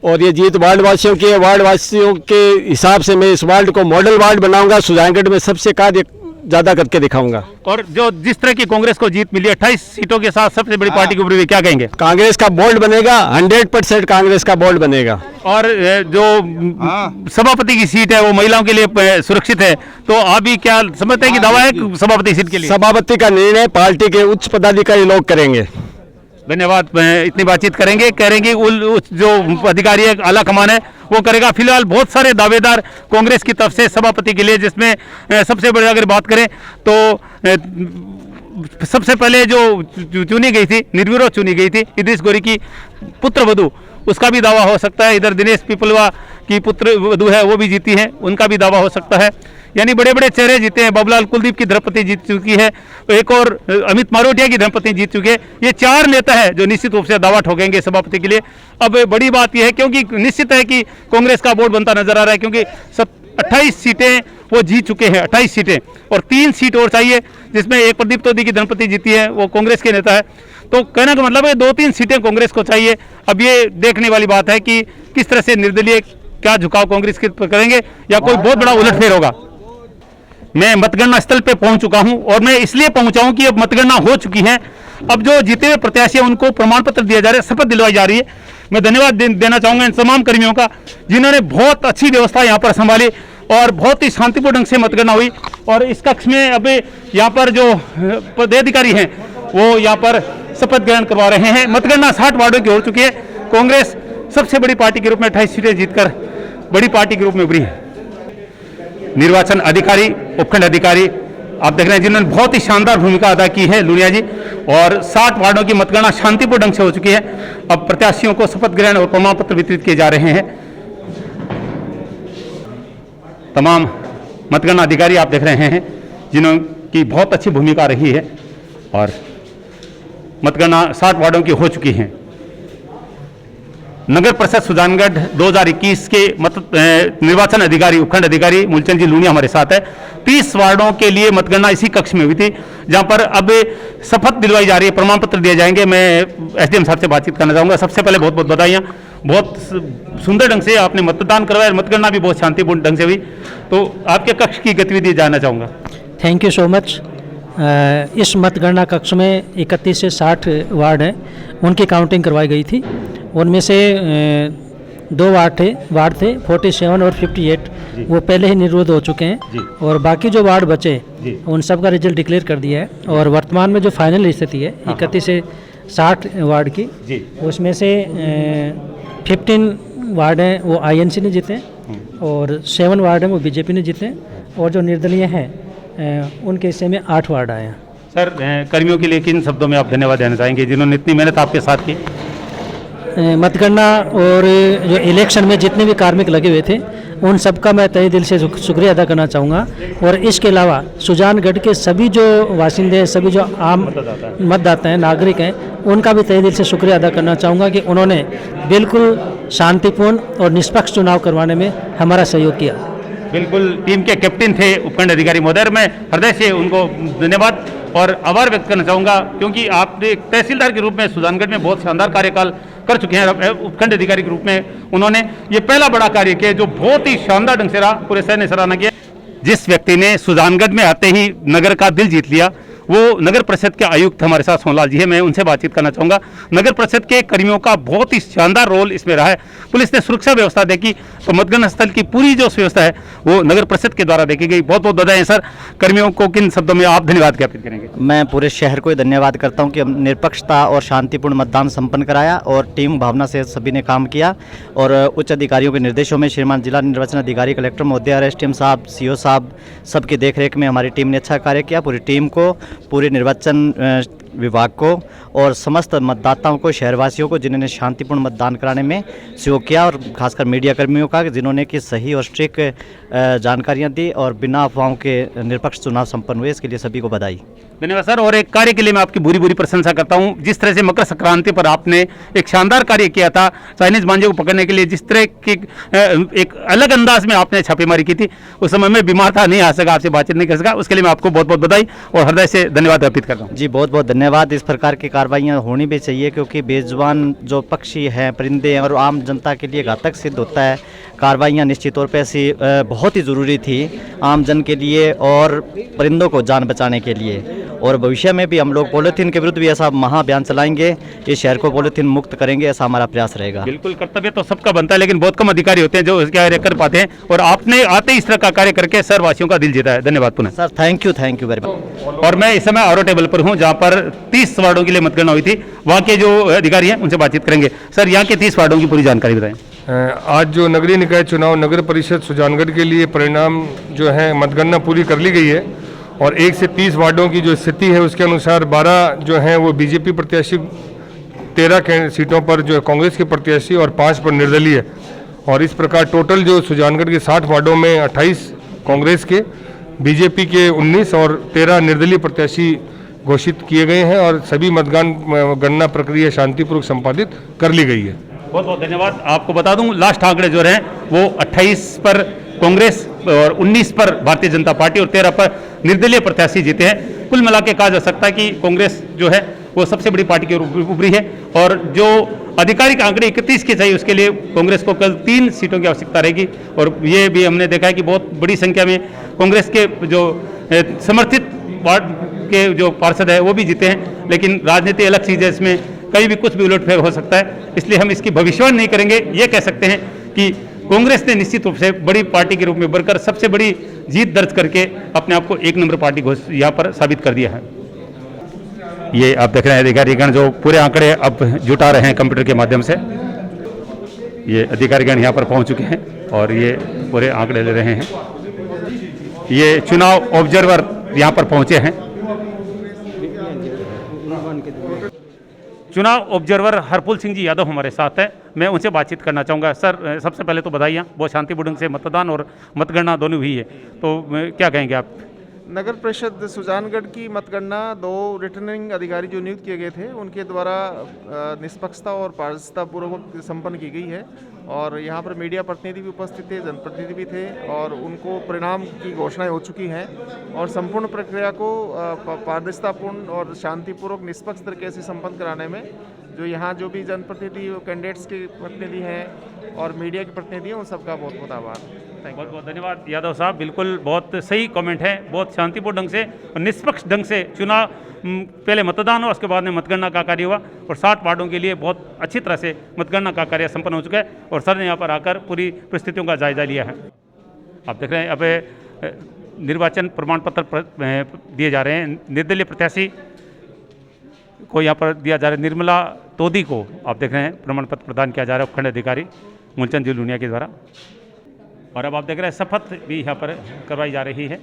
और ये जीत वार्ड वासियों की है। वार्ड वासियों के हिसाब से मैं इस वार्ड को मॉडल वार्ड बनाऊंगा, सुजानगढ़ में सबसे कार्य ज्यादा करके दिखाऊंगा। और जो जिस तरह की कांग्रेस को जीत मिली 28 सीटों के साथ सबसे बड़ी पार्टी के ऊपर भी क्या कहेंगे? कांग्रेस का बोर्ड बनेगा, 100% कांग्रेस का बोर्ड बनेगा। और जो सभापति की सीट है वो महिलाओं के लिए सुरक्षित है, तो आप भी क्या समझते हैं कि दावा है सभापति सीट के लिए? सभापति का निर्णय पार्टी के उच्च पदाधिकारी लोग करेंगे। धन्यवाद। इतनी बातचीत करेंगे जो अधिकारी है, आला कमान है, वो करेगा। फिलहाल बहुत सारे दावेदार कांग्रेस की तरफ से सभापति के लिए, जिसमें सबसे बड़ी अगर बात करें तो सबसे पहले जो चुनी गई थी, निर्विरोध चुनी गई थी, इद्रिस गोरी की पुत्र वधू, उसका भी दावा हो सकता है। इधर दिनेश पिपलवा की पुत्र वधू है, वो भी जीती है, उनका भी दावा हो सकता है। यानी बड़े बड़े चेहरे जीते हैं। बाबूलाल कुलदीप की धर्मपत्नी जीत चुकी है, एक और अमित मारोटिया की धर्मपत्नी जीत चुके हैं। ये 4 नेता है जो निश्चित रूप से दावा ठोकेंगे सभापति के लिए। अब बड़ी बात यह है, क्योंकि निश्चित है कि कांग्रेस का बोर्ड बनता नजर आ रहा है, क्योंकि 28 सीटें वो जीत चुके हैं, 28 सीटें, और 3 सीट और चाहिए, जिसमें एक प्रदीप तोदी की धर्मपत्नी जीती है, वो कांग्रेस के नेता है। तो कहने का मतलब है 2-3 सीटें कांग्रेस को चाहिए। अब ये देखने वाली बात है कि किस तरह से निर्दलीय क्या झुकाव कांग्रेस के करेंगे या कोई बहुत बड़ा उलटफेर होगा। मैं मतगणना स्थल पे पहुंच चुका हूं और मैं इसलिए पहुंचा हूं कि अब मतगणना हो चुकी है। अब जो जीते हुए प्रत्याशी हैं उनको प्रमाण पत्र दिया जा रहा है, शपथ दिलवाई जा रही है। मैं धन्यवाद देना चाहूंगा इन तमाम कर्मियों का, जिन्होंने बहुत अच्छी व्यवस्था यहाँ पर संभाली और बहुत ही शांतिपूर्ण ढंग से मतगणना हुई। और इस कक्ष में अब यहाँ पर जो पदाधिकारी हैं वो यहाँ पर शपथ ग्रहण करवा रहे हैं। मतगणना 60 वार्डों की हो चुकी है। कांग्रेस सबसे बड़ी पार्टी के रूप में 28 सीटें जीतकर बड़ी पार्टी के रूप में उभरी है। निर्वाचन अधिकारी, उपखंड अधिकारी आप देख रहे हैं, जिन्होंने बहुत ही शानदार भूमिका अदा की है, लुनिया जी। और 60 वार्डों की मतगणना शांतिपूर्ण ढंग से हो चुकी है। अब प्रत्याशियों को शपथ ग्रहण और प्रमाण पत्र वितरित किए जा रहे हैं। तमाम मतगणना अधिकारी आप देख रहे हैं, जिन्होंने बहुत अच्छी भूमिका रही है और मतगणना 60 वार्डों की हो चुकी है। नगर परिषद सुजानगढ़ 2021 के निर्वाचन अधिकारी, उपखंड अधिकारी मूलचंद जी लूनिया हमारे साथ है। 30 वार्डों के लिए मतगणना इसी कक्ष में हुई थी, जहां पर अब शपथ दिलवाई जा रही है, प्रमाण पत्र दिए जाएंगे। मैं एसडीएम साहब से बातचीत करना चाहूँगा। सबसे पहले बहुत बहुत बधाइयाँ, बहुत सुंदर ढंग से आपने मतदान करवाया, मतगणना भी बहुत शांतिपूर्ण ढंग से हुई। तो आपके कक्ष की गतिविधि जानना चाहूँगा। Thank you so much. इस मतगणना कक्ष में 31 से 60 वार्ड हैं, उनकी काउंटिंग करवाई गई थी। उनमें से 2 वार्ड थे 47 और 58, वो पहले ही निर्विरोध हो चुके हैं। और बाकी जो वार्ड बचे उन सब का रिजल्ट डिक्लेयर कर दिया है। और वर्तमान में जो फाइनल स्थिति है 31 से 60 वार्ड की, उसमें से 15 वार्ड हैं वो आईएनसी ने जीते और 7 वार्ड हैं वो बीजेपी ने जीते, और जो निर्दलीय हैं उनके हिस्से में 8 वार्ड आए हैं। सर, कर्मियों के लिए किन शब्दों में आप धन्यवाद देना चाहेंगे, जिन्होंने इतनी मेहनत आपके साथ की? मतगणना और जो इलेक्शन में जितने भी कार्मिक लगे हुए थे उन सब का मैं तहे दिल से शुक्रिया अदा करना चाहूँगा। और इसके अलावा सुजानगढ़ के सभी जो वासिंदे हैं, सभी जो आम मतदाता हैं, नागरिक हैं, उनका भी तहे दिल से शुक्रिया अदा करना चाहूँगा कि उन्होंने बिल्कुल शांतिपूर्ण और निष्पक्ष चुनाव करवाने में हमारा सहयोग किया। बिल्कुल, टीम के कैप्टन थे उपखंड अधिकारी महोदय, मैं हृदय से उनको धन्यवाद और आभार व्यक्त करना चाहूँगा, क्योंकि आपने एक तहसीलदार के रूप में सुजानगढ़ में बहुत शानदार कार्यकाल कर चुके हैं। उपखंड अधिकारी के रूप में उन्होंने ये पहला बड़ा कार्य किया जो बहुत ही शानदार ढंग से रहा, पूरे शहर ने सराहना किया। जिस व्यक्ति ने सुजानगढ़ में आते ही नगर का दिल जीत लिया वो नगर परिषद के आयुक्त हमारे साथ सोनलाल जी है, मैं उनसे बातचीत करना चाहूँगा। नगर परिषद के कर्मियों का बहुत ही शानदार रोल इसमें रहा है। पुलिस ने सुरक्षा व्यवस्था देखी तो मतगणना स्थल की पूरी जो व्यवस्था है वो नगर परिषद के द्वारा देखी गई। बहुत बहुत बधाई सर। कर्मियों को किन शब्दों में आप धन्यवाद ज्ञापित करेंगे? मैं पूरे शहर को धन्यवाद करता हूँ कि निरपक्षता और शांतिपूर्ण मतदान संपन्न कराया और टीम भावना से सभी ने काम किया। और उच्च अधिकारियों के निर्देशों में श्रीमान जिला निर्वाचन अधिकारी, कलेक्टर महोदय, एसडीएम साहब, सीओ साहब सबकी देखरेख में हमारी टीम ने अच्छा कार्य किया। पूरी टीम को, पूरे निर्वाचन विभाग को और समस्त मतदाताओं को, शहरवासियों को जिन्होंने शांतिपूर्ण मतदान कराने में सहयोग किया, और खासकर मीडिया कर्मियों का जिन्होंने कि सही और स्ट्रिक्ट जानकारियां दी और बिना अफवाहों के निष्पक्ष चुनाव संपन्न हुए, इसके लिए सभी को बधाई। धन्यवाद सर। और एक कार्य के लिए मैं आपकी बुरी बुरी प्रशंसा करता हूं। जिस तरह से मकर संक्रांति पर आपने एक शानदार कार्य किया था, चाइनीज मांझे को पकड़ने के लिए जिस तरह की एक अलग अंदाज में आपने छापेमारी की थी, उस समय में बीमार था, नहीं आ सका, आपसे बातचीत नहीं कर सका, उसके लिए मैं आपको बहुत बहुत बधाई और हृदय से धन्यवाद अर्पित करता हूँ। जी बहुत बहुत धन्यवाद। इस प्रकार की कार्रवाइयाँ होनी भी चाहिए, क्योंकि बेजुबान जो पक्षी हैं, परिंदे हैं, और आम जनता के लिए घातक सिद्ध होता है। कार्रवाइयाँ निश्चित तौर पर ऐसी बहुत ही ज़रूरी थी आम जन के लिए और परिंदों को जान बचाने के लिए। और भविष्य में भी हम लोग पॉलीथीन के विरुद्ध भी ऐसा महाअभियान चलाएंगे, इस शहर को पॉलीथीन मुक्त करेंगे, ऐसा हमारा प्रयास रहेगा। बिल्कुल, कर्तव्य तो सबका बनता है, लेकिन बहुत कम अधिकारी होते हैं जो इसके कार्य कर पाते हैं, और आपने आते ही इस तरह का कार्य करके शहरवासियों का दिल जीता है। धन्यवाद पुनः sir, thank you very much. और मैं इस समय आरो टेबल पर हूँ, जहाँ पर 30 वार्डों के लिए मतगणना हुई थी। वहाँ के जो अधिकारी हैं उनसे बातचीत करेंगे। सर, यहाँ के 30 वार्डों की पूरी जानकारी बताएं। आज जो नगरीय निकाय चुनाव नगर परिषद सुजानगढ़ के लिए परिणाम जो है मतगणना पूरी कर ली गई है, और 1 से 30 वार्डों की जो स्थिति है उसके अनुसार 12 जो हैं वो बीजेपी प्रत्याशी, 13 सीटों पर जो है कांग्रेस के प्रत्याशी और 5 पर निर्दलीय। और इस प्रकार टोटल जो सुजानगढ़ के 60 वार्डों में 28 कांग्रेस के, बीजेपी के 19 और 13 निर्दलीय प्रत्याशी घोषित किए गए हैं, और सभी मतदान गणना प्रक्रिया शांतिपूर्वक संपादित कर ली गई है। बहुत बहुत धन्यवाद। आपको बता दूं, लास्ट आंकड़े जो रहे वो 28 पर कांग्रेस और 19 पर भारतीय जनता पार्टी और 13 पर निर्दलीय प्रत्याशी जीते हैं। कुल मिला के कहा जा सकता है कि कांग्रेस जो है वो सबसे बड़ी पार्टी के रूप में उभरी है, और जो आधिकारिक आंकड़े 31 के चाहिए उसके लिए कांग्रेस को कल 3 सीटों की आवश्यकता रहेगी। और ये भी हमने देखा है कि बहुत बड़ी संख्या में कांग्रेस के जो समर्थित वार्ड के जो पार्षद है वो भी जीते हैं, लेकिन राजनीति अलग चीज़ है, इसमें कहीं भी कुछ भी उलटफेर हो सकता है, इसलिए हम इसकी भविष्यवाणी नहीं करेंगे। ये कह सकते हैं कि कांग्रेस ने निश्चित रूप से बड़ी पार्टी के रूप में बढ़कर सबसे बड़ी जीत दर्ज करके अपने आप को 1 नंबर पार्टी यहाँ पर साबित कर दिया है। ये आप देख रहे हैं अधिकारीगण जो पूरे आंकड़े अब जुटा रहे हैं कंप्यूटर के माध्यम से। ये अधिकारीगण यहाँ पर पहुँच चुके हैं और ये पूरे आंकड़े ले रहे हैं। ये चुनाव ऑब्जर्वर यहाँ पर पहुँचे हैं। चुनाव ऑब्जर्वर हरपुल सिंह जी यादव हमारे साथ है, मैं उनसे बातचीत करना चाहूँगा। सर, सबसे पहले तो बधाइयाँ, बहुत शांतिपूर्ण ढंग से मतदान और मतगणना दोनों हुई है, तो क्या कहेंगे आप? नगर परिषद सुजानगढ़ की मतगणना 2 रिटर्निंग अधिकारी जो नियुक्त किए गए थे उनके द्वारा निष्पक्षता और पारदर्शिता पूर्वक संपन्न की गई है, और यहाँ पर मीडिया प्रतिनिधि भी उपस्थित थे, जनप्रतिनिधि भी थे, और उनको परिणाम की घोषणाएं हो चुकी हैं, और संपूर्ण प्रक्रिया को पारदर्शितापूर्ण और शांतिपूर्वक निष्पक्ष तरीके से संपन्न कराने में जो यहाँ जो भी जनप्रतिनिधि, कैंडिडेट्स के प्रतिनिधि हैं और मीडिया के प्रतिनिधि हैं, उन सबका बहुत बहुत आभार। बहुत बहुत धन्यवाद यादव साहब, बिल्कुल बहुत सही कमेंट है। बहुत शांतिपूर्ण ढंग से और निष्पक्ष ढंग से चुनाव, पहले मतदान हुआ, उसके बाद में मतगणना का कार्य हुआ, और 60 वार्डों के लिए बहुत अच्छी तरह से मतगणना का कार्य संपन्न हो चुका है, और सर ने यहाँ पर आकर पूरी परिस्थितियों का जायजा लिया है। आप देख रहे हैं अब निर्वाचन प्रमाण पत्र दिए जा रहे हैं। निर्दलीय प्रत्याशी को यहाँ पर दिया जा रहा है, निर्मला तोदी को आप देख रहे हैं प्रमाण पत्र प्रदान किया जा रहा है उपखंड अधिकारी मूलचंद जी लूनिया के द्वारा। और अब आप देख रहे हैं शपथ भी यहाँ पर करवाई जा रही है।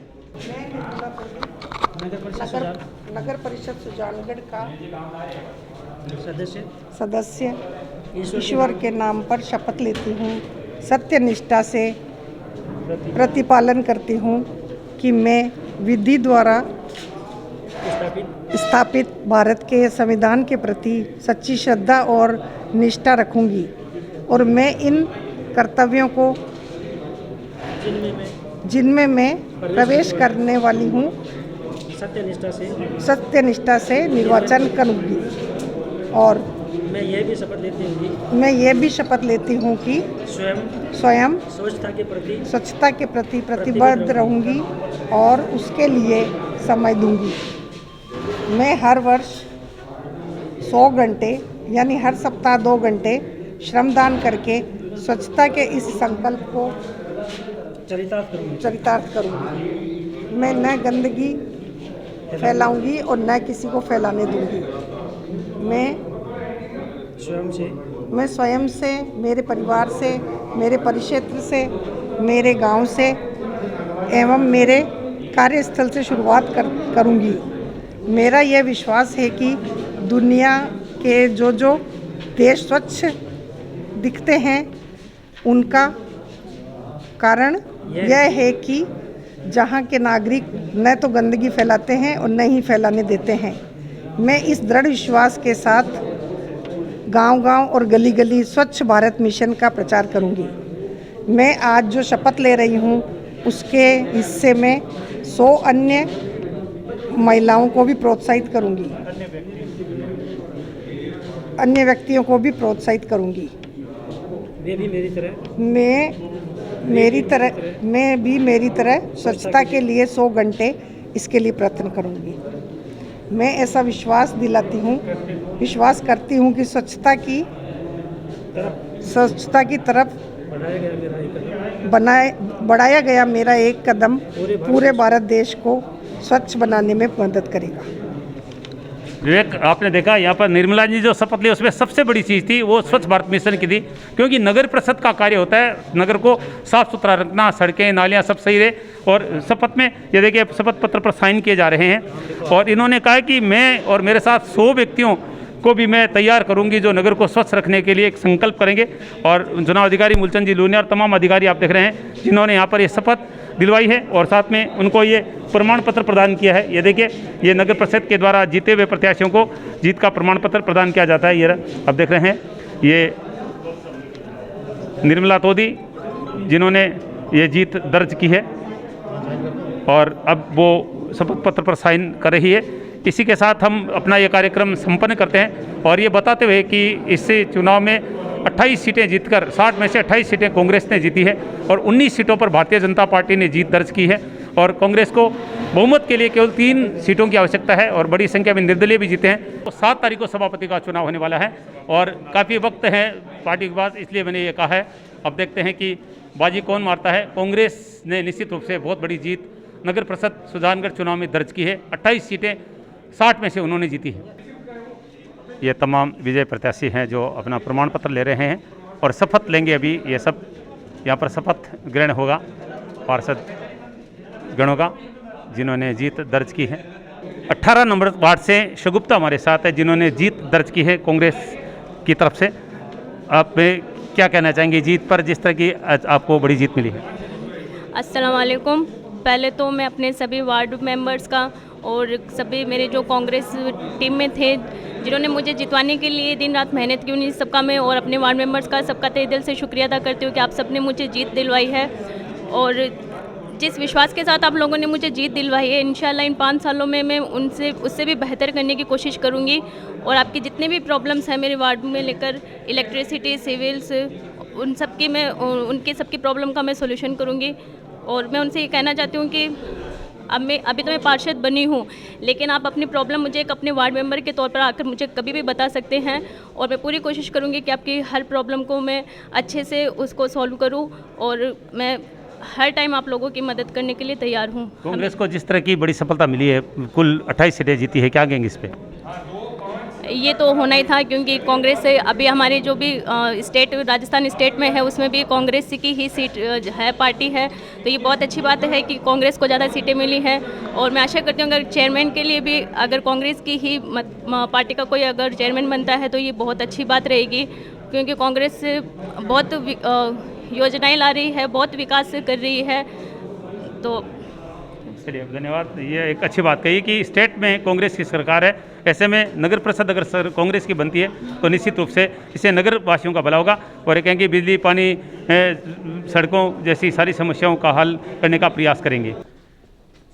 नगर परिषद सुजानगढ़ का सदस्य ईश्वर के नाम पर शपथ लेती हूँ, सत्य निष्ठा से प्रतिपालन करती हूँ कि मैं विधि द्वारा स्थापित भारत के संविधान के प्रति सच्ची श्रद्धा और निष्ठा रखूंगी, और मैं इन कर्तव्यों को जिनमें मैं प्रवेश करने वाली हूँ सत्यनिष्ठा से निर्वाचन करूँगी। और मैं ये भी शपथ लेती हूँ कि स्वयं स्वच्छता के प्रति प्रतिबद्ध रहूँगी और उसके लिए समय दूंगी। मैं हर वर्ष 100 घंटे यानी हर सप्ताह 2 घंटे श्रमदान करके स्वच्छता के इस संकल्प को चरितार्थ करूँगी। मैं न गंदगी फैलाऊंगी और न किसी को फैलाने दूंगी। मैं स्वयं से, मेरे परिवार से, मेरे परिक्षेत्र से, मेरे गांव से एवं मेरे कार्यस्थल से शुरुआत करूंगी, मेरा यह विश्वास है कि दुनिया के जो देश स्वच्छ दिखते हैं उनका कारण यह है कि जहाँ के नागरिक न तो गंदगी फैलाते हैं और न ही फैलाने देते हैं। मैं इस दृढ़ विश्वास के साथ गांव-गांव और गली-गली स्वच्छ भारत मिशन का प्रचार करूंगी। मैं आज जो शपथ ले रही हूं उसके हिस्से में 100 अन्य महिलाओं को भी प्रोत्साहित करूंगी, अन्य व्यक्तियों को भी प्रोत्साहित करूंगी। मैं भी मेरी तरह स्वच्छता के लिए 100 घंटे इसके लिए प्रयत्न करूंगी। मैं ऐसा विश्वास करती हूं कि स्वच्छता की तरफ बढ़ाया गया मेरा एक कदम पूरे भारत देश को स्वच्छ बनाने में मदद करेगा। विवेक, आपने देखा यहाँ पर निर्मला जी जो शपथ ली उसमें सबसे बड़ी चीज़ थी वो स्वच्छ भारत मिशन की थी, क्योंकि नगर परिषद का कार्य होता है नगर को साफ सुथरा रखना, सड़कें नालियाँ सब सही रहे। और शपथ में ये देखिए शपथ पत्र पर साइन किए जा रहे हैं और इन्होंने कहा कि मैं और मेरे साथ 100 व्यक्तियों को भी मैं तैयार करूंगी जो नगर को स्वच्छ रखने के लिए एक संकल्प करेंगे। और चुनाव अधिकारी मूलचंद जी लूनिया और तमाम अधिकारी आप देख रहे हैं जिन्होंने यहाँ पर ये शपथ दिलवाई है और साथ में उनको ये प्रमाण पत्र प्रदान किया है। ये देखिए ये नगर परिषद के द्वारा जीते हुए प्रत्याशियों को जीत का प्रमाण पत्र प्रदान किया जाता है। ये आप देख रहे हैं ये निर्मला तोदी जिन्होंने ये जीत दर्ज की है और अब वो शपथ पत्र पर साइन कर रही है। इसी के साथ हम अपना ये कार्यक्रम संपन्न करते हैं और ये बताते हुए कि इससे चुनाव में 28 सीटें जीतकर 60 में से 28 सीटें कांग्रेस ने जीती है और 19 सीटों पर भारतीय जनता पार्टी ने जीत दर्ज की है और कांग्रेस को बहुमत के लिए केवल 3 सीटों की आवश्यकता है और बड़ी संख्या में निर्दलीय भी जीते हैं। तो 7 तारीख को सभापति का चुनाव होने वाला है और काफ़ी वक्त है पार्टी के पास, इसलिए मैंने ये कहा है। अब देखते हैं कि बाजी कौन मारता है। कांग्रेस ने निश्चित रूप से बहुत बड़ी जीत नगर परिषद सुजानगढ़ चुनाव में दर्ज की है। 28 सीटें 60 में से उन्होंने जीती है। ये तमाम विजय प्रत्याशी हैं जो अपना प्रमाण पत्र ले रहे हैं और शपथ लेंगे। अभी ये सब यहाँ पर शपथ ग्रहण होगा पार्षद गणों का जिन्होंने जीत दर्ज की है। 18 नंबर वार्ड से शगुप्ता हमारे साथ है जिन्होंने जीत दर्ज की है कांग्रेस की तरफ से। आप क्या कहना चाहेंगे जीत पर, जिस तरह की आपको बड़ी जीत मिली है? अस्सलाम वालेकुम। पहले तो मैं अपने सभी वार्ड मेंबर्स का और सभी मेरे जो कांग्रेस टीम में थे जिन्होंने मुझे जितवाने के लिए दिन रात मेहनत की, उन्हीं सबका मैं और अपने वार्ड मेंबर्स का सबका तहे दिल से शुक्रिया अदा करती हूँ कि आप सबने मुझे जीत दिलवाई है। और जिस विश्वास के साथ आप लोगों ने मुझे जीत दिलवाई है, इंशाल्लाह इन 5 सालों में मैं उससे भी बेहतर करने की कोशिश करूँगी और आपकी जितने भी प्रॉब्लम्स हैं मेरे वार्ड में लेकर इलेक्ट्रिसिटी, सिविल्स, उनके सबकी प्रॉब्लम का मैं सोल्यूशन करूँगी। और मैं उनसे ये कहना चाहती हूँ कि अभी तो मैं पार्षद बनी हूँ, लेकिन आप अपनी प्रॉब्लम मुझे एक अपने वार्ड मेंबर के तौर पर आकर मुझे कभी भी बता सकते हैं और मैं पूरी कोशिश करूँगी कि आपकी हर प्रॉब्लम को मैं अच्छे से उसको सॉल्व करूँ और मैं हर टाइम आप लोगों की मदद करने के लिए तैयार हूँ। कांग्रेस को जिस तरह की बड़ी सफलता मिली है, कुल 28 सीटें जीती है, क्या कहेंगे इस पर? ये तो होना ही था क्योंकि कांग्रेस से अभी हमारे जो भी स्टेट राजस्थान स्टेट में है उसमें भी कांग्रेस की ही सीट है, पार्टी है, तो ये बहुत अच्छी बात है कि कांग्रेस को ज़्यादा सीटें मिली हैं। और मैं आशा करती हूँ अगर चेयरमैन के लिए भी अगर कांग्रेस की ही पार्टी का कोई अगर चेयरमैन बनता है तो ये बहुत अच्छी बात रहेगी, क्योंकि कांग्रेस बहुत योजनाएं ला रही है, बहुत विकास कर रही है। तो चलिए धन्यवाद। ये एक अच्छी बात कही कि स्टेट में कांग्रेस की सरकार है, ऐसे में नगर परिषद अगर कांग्रेस की बनती है तो निश्चित रूप से इससे नगर वासियों का भला होगा और ये कहेंगे बिजली, पानी, सड़कों जैसी सारी समस्याओं का हल करने का प्रयास करेंगे।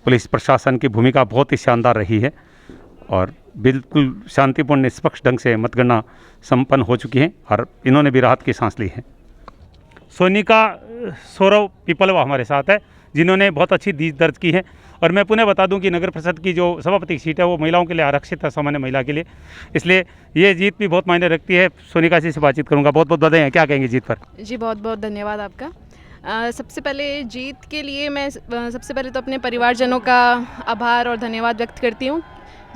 पुलिस प्रशासन की भूमिका बहुत ही शानदार रही है और बिल्कुल शांतिपूर्ण निष्पक्ष ढंग से मतगणना संपन्न हो चुकी है और इन्होंने भी राहत की सांस ली है। सोनिका सौरव पिपलवा हमारे साथ है जिन्होंने बहुत अच्छी जीत दर्ज की है और मैं पुनः बता दूं कि नगर परिषद की जो सभापति की सीट है वो महिलाओं के लिए आरक्षित है, सामान्य महिला के लिए, इसलिए ये जीत भी बहुत मायने रखती है। सोनिका जी से बातचीत करूंगा। बहुत बहुत बधाई, क्या कहेंगे जीत पर? जी बहुत बहुत धन्यवाद आपका। सबसे पहले जीत के लिए मैं सबसे पहले तो अपने परिवारजनों का आभार और धन्यवाद व्यक्त करती हूँ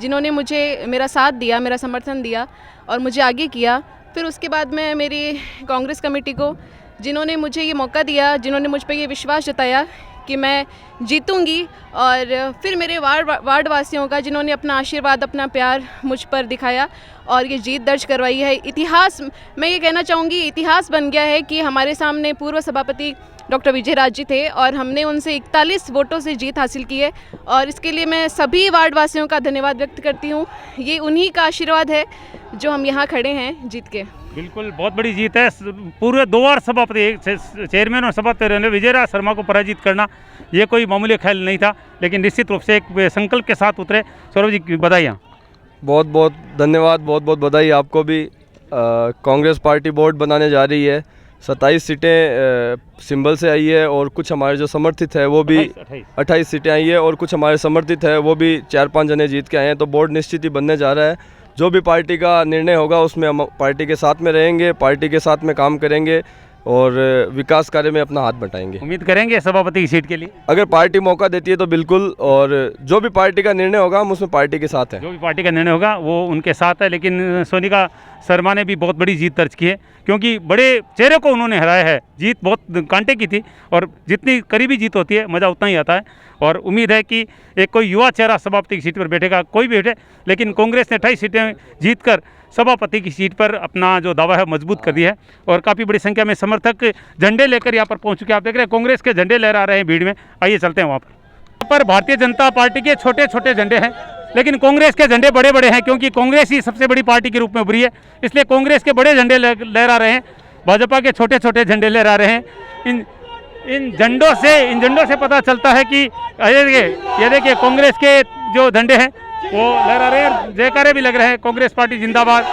जिन्होंने मुझे मेरा साथ दिया, मेरा समर्थन दिया और मुझे आगे किया। फिर उसके बाद मैं मेरी कांग्रेस कमेटी को जिन्होंने मुझे ये मौका दिया, जिन्होंने मुझ पर ये विश्वास जताया कि मैं जीतूंगी और फिर मेरे वार्ड वासियों का जिन्होंने अपना आशीर्वाद, अपना प्यार मुझ पर दिखाया और ये जीत दर्ज करवाई है। इतिहास, मैं ये कहना चाहूँगी, इतिहास बन गया है कि हमारे सामने पूर्व सभापति डॉक्टर विजय राज जी थे और हमने उनसे 41 वोटों से जीत हासिल की है और इसके लिए मैं सभी वार्ड वासियों का धन्यवाद व्यक्त करती हूँ। ये उन्हीं का आशीर्वाद है जो हम यहाँ खड़े हैं जीत के। बिल्कुल, बहुत बड़ी जीत है। पूरे 2 बार सभापति, चेयरमैन और सभापति विजय राज शर्मा को पराजित करना ये कोई मामूली खेल नहीं था, लेकिन निश्चित रूप से एक संकल्प के साथ उतरे। सौरभ जी, बधाई। बहुत बहुत धन्यवाद, बहुत बहुत बधाई आपको भी। कांग्रेस पार्टी बोर्ड बनाने जा रही है। 27 सीटें सिंबल से आई है और कुछ हमारे जो समर्थित है वो भी 28 सीटें आई है और कुछ हमारे समर्थित है वो भी 4-5 जने जीत के आए हैं। तो बोर्ड निश्चित ही बनने जा रहा है। जो भी पार्टी का निर्णय होगा उसमें हम पार्टी के साथ में रहेंगे, पार्टी के साथ में काम करेंगे और विकास कार्य में अपना हाथ बटाएंगे। उम्मीद करेंगे सभापति की सीट के लिए, अगर पार्टी मौका देती है तो बिल्कुल, और जो भी पार्टी का निर्णय होगा हम उसमें पार्टी के साथ हैं। जो भी पार्टी का निर्णय होगा वो उनके साथ है। लेकिन सोनिका शर्मा ने भी बहुत बड़ी जीत दर्ज की है, क्योंकि बड़े चेहरे को उन्होंने हराया है। जीत बहुत कांटे की थी और जितनी करीबी जीत होती है मज़ा उतना ही आता है। और उम्मीद है कि एक कोई युवा चेहरा सभापति की सीट पर बैठेगा, कोई भी बैठे, लेकिन कांग्रेस ने 28 सीटें जीतकर सभापति की सीट पर अपना जो दावा है मजबूत कर दिया है और काफ़ी बड़ी संख्या में समर्थक झंडे लेकर यहाँ पर पहुँच चुके हैं। आप देख रहे हैं कांग्रेस के झंडे लहरा रहे हैं भीड़ में। आइए चलते हैं वहाँ पर। भारतीय जनता पार्टी के छोटे छोटे झंडे हैं, लेकिन कांग्रेस के झंडे बड़े बड़े हैं, क्योंकि कांग्रेस ही सबसे बड़ी पार्टी के रूप में उभरी है। इसलिए कांग्रेस के बड़े झंडे लहरा रहे हैं, भाजपा के छोटे छोटे झंडे लहरा रहे हैं। इन झंडों से पता चलता है कि ये देखिए कांग्रेस के जो झंडे हैं वो लहरा रहे हैं, जयकारे भी लग रहे हैं, कांग्रेस पार्टी जिंदाबाद।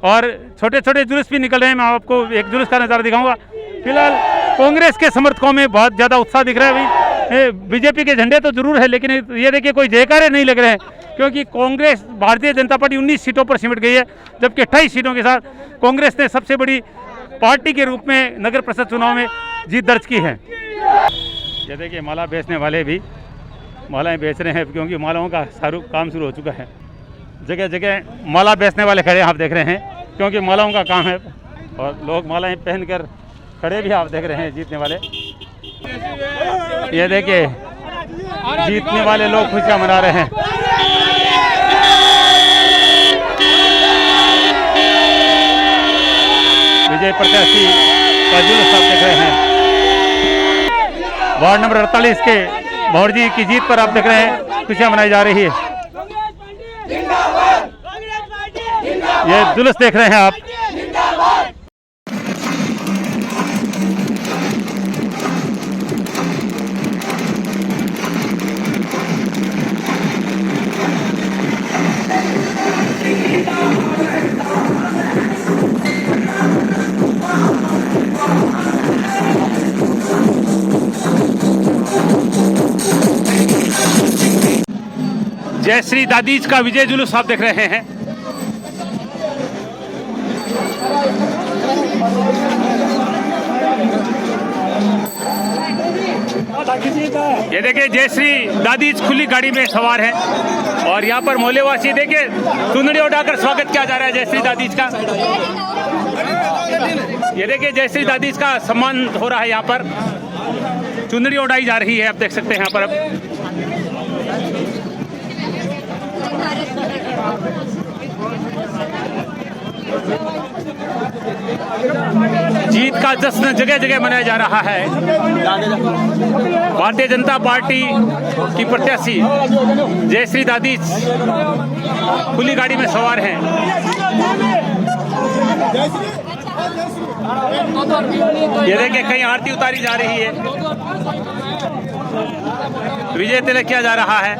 और छोटे छोटे जुलूस भी निकल रहे हैं। मैं आपको एक जुलूस का नज़ारा दिखाऊंगा। फिलहाल कांग्रेस के समर्थकों में बहुत ज़्यादा उत्साह दिख रहा है। भाई बीजेपी के झंडे तो जरूर है, लेकिन ये देखिए कोई जयकारे नहीं लग रहे हैं, क्योंकि कांग्रेस, भारतीय जनता पार्टी 19 सीटों पर सिमट गई है, जबकि 28 सीटों के साथ कांग्रेस ने सबसे बड़ी पार्टी के रूप में नगर परिषद चुनाव में जीत दर्ज की है। ये देखिए माला बेचने वाले भी मालाएं बेच रहे हैं, क्योंकि मालाओं का काम शुरू हो चुका है। जगह जगह माला बेचने वाले खड़े आप देख रहे हैं, क्योंकि मालाओं का काम है और लोग मालाएं पहनकर खड़े भी आप देख रहे हैं जीतने वाले। ये देखिए जीतने वाले लोग खुशियां मना रहे हैं। विजय प्रत्याशी का जुलूस आप देख रहे हैं। वार्ड नंबर 48 के भौर जी की जीत पर आप देख रहे हैं खुशियां मनाई जा रही है। ये जुलूस देख रहे हैं आप। जय श्री दादीज का विजय जुलूस आप देख रहे हैं। ये देखिए जय श्री दादीज खुली गाड़ी में सवार है और यहाँ पर मोहल्लेवासी देखिए चुनरी उठाकर स्वागत किया जा रहा है जय श्री दादीज का। ये देखिए जय श्री दादीज का सम्मान हो रहा है, यहाँ पर चुनरी उड़ाई जा रही है, आप देख सकते हैं यहाँ पर। अब जीत का जश्न जगह जगह मनाया जा रहा है। भारतीय जनता पार्टी की प्रत्याशी जय श्री दादीज खुली गाड़ी में सवार हैं। ये देखिए कहीं आरती उतारी जा रही है, विजय तिलक किया जा रहा है।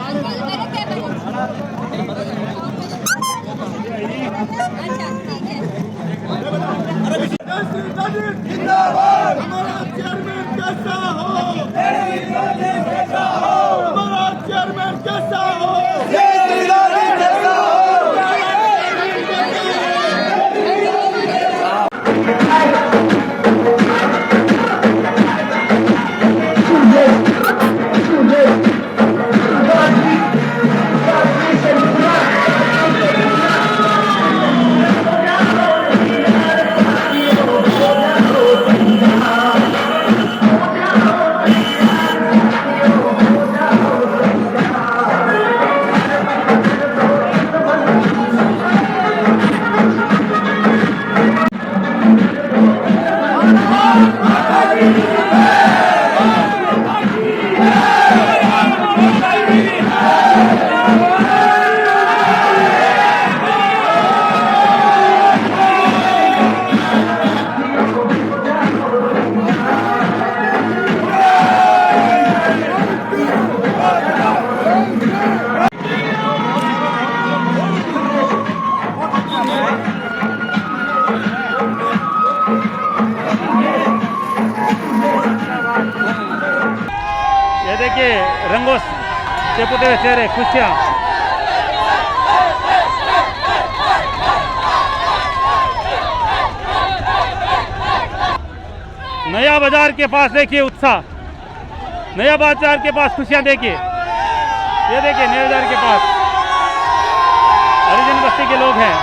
ये देखिए रंगों से पुते हुए चेहरे, खुशियाँ। नया बाजार के पास देखिए उत्साह, नया बाजार के पास खुशियाँ देखिए। ये देखिए नया बाजार के पास हरिजन बस्ती के लोग हैं।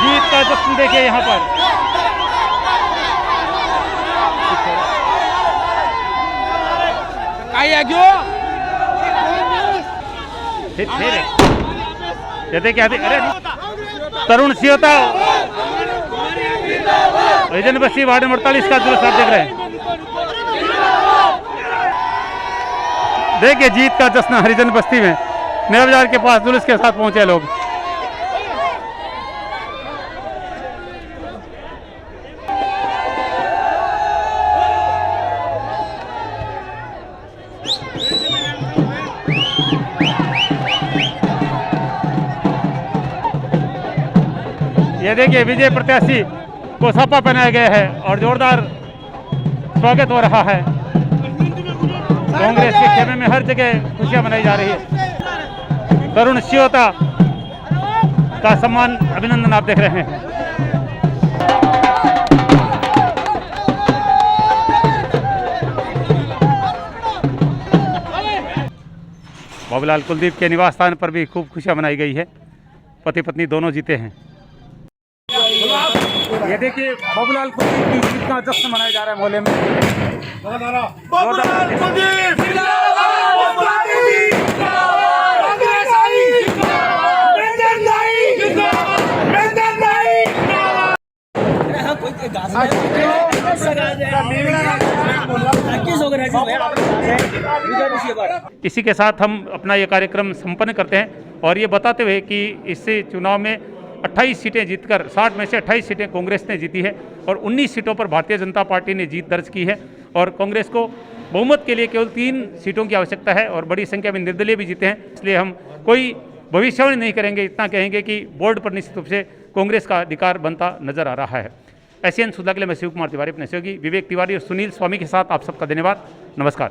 जीत का जश्न देखिए यहाँ पर। ये देखिए अभी अरे तरुण सियोता हरिजन बस्ती वार्ड नंबर 48 का जुलूस आप देख रहे हैं। देखिए जीत का जश्न हरिजन बस्ती में नया बाजार के पास जुलूस के साथ पहुंचे लोग। ये देखिए विजय प्रत्याशी को साफा पहनाया गया है और जोरदार स्वागत हो रहा है। कांग्रेस के खेमे में हर जगह खुशियां मनाई जा रही है। तरुण सियोता का सम्मान अभिनंदन आप देख रहे हैं। बाबूलाल कुलदीप के निवास स्थान पर भी खूब खुशियां मनाई गई है। पति पत्नी दोनों जीते हैं। ये देखिए बाबूलाल कुलदीप की जीत का जश्न मनाया जा रहा है मोहल्ले में। इसी के साथ हम अपना ये कार्यक्रम संपन्न करते हैं और ये बताते हुए कि इससे चुनाव में 28 सीटें जीतकर 60 में से 28 सीटें कांग्रेस ने जीती है और 19 सीटों पर भारतीय जनता पार्टी ने जीत दर्ज की है और कांग्रेस को बहुमत के लिए केवल 3 सीटों की आवश्यकता है और बड़ी संख्या में निर्दलीय भी जीते हैं। इसलिए हम कोई भविष्यवाणी नहीं करेंगे, इतना कहेंगे कि बोर्ड पर निश्चित रूप से कांग्रेस का अधिकार बनता नजर आ रहा है। एशियन सुधा के लिए मैं शिव कुमार तिवारी, अपने सहयोगी विवेक तिवारी और सुनील स्वामी के साथ आप सबका धन्यवाद। नमस्कार।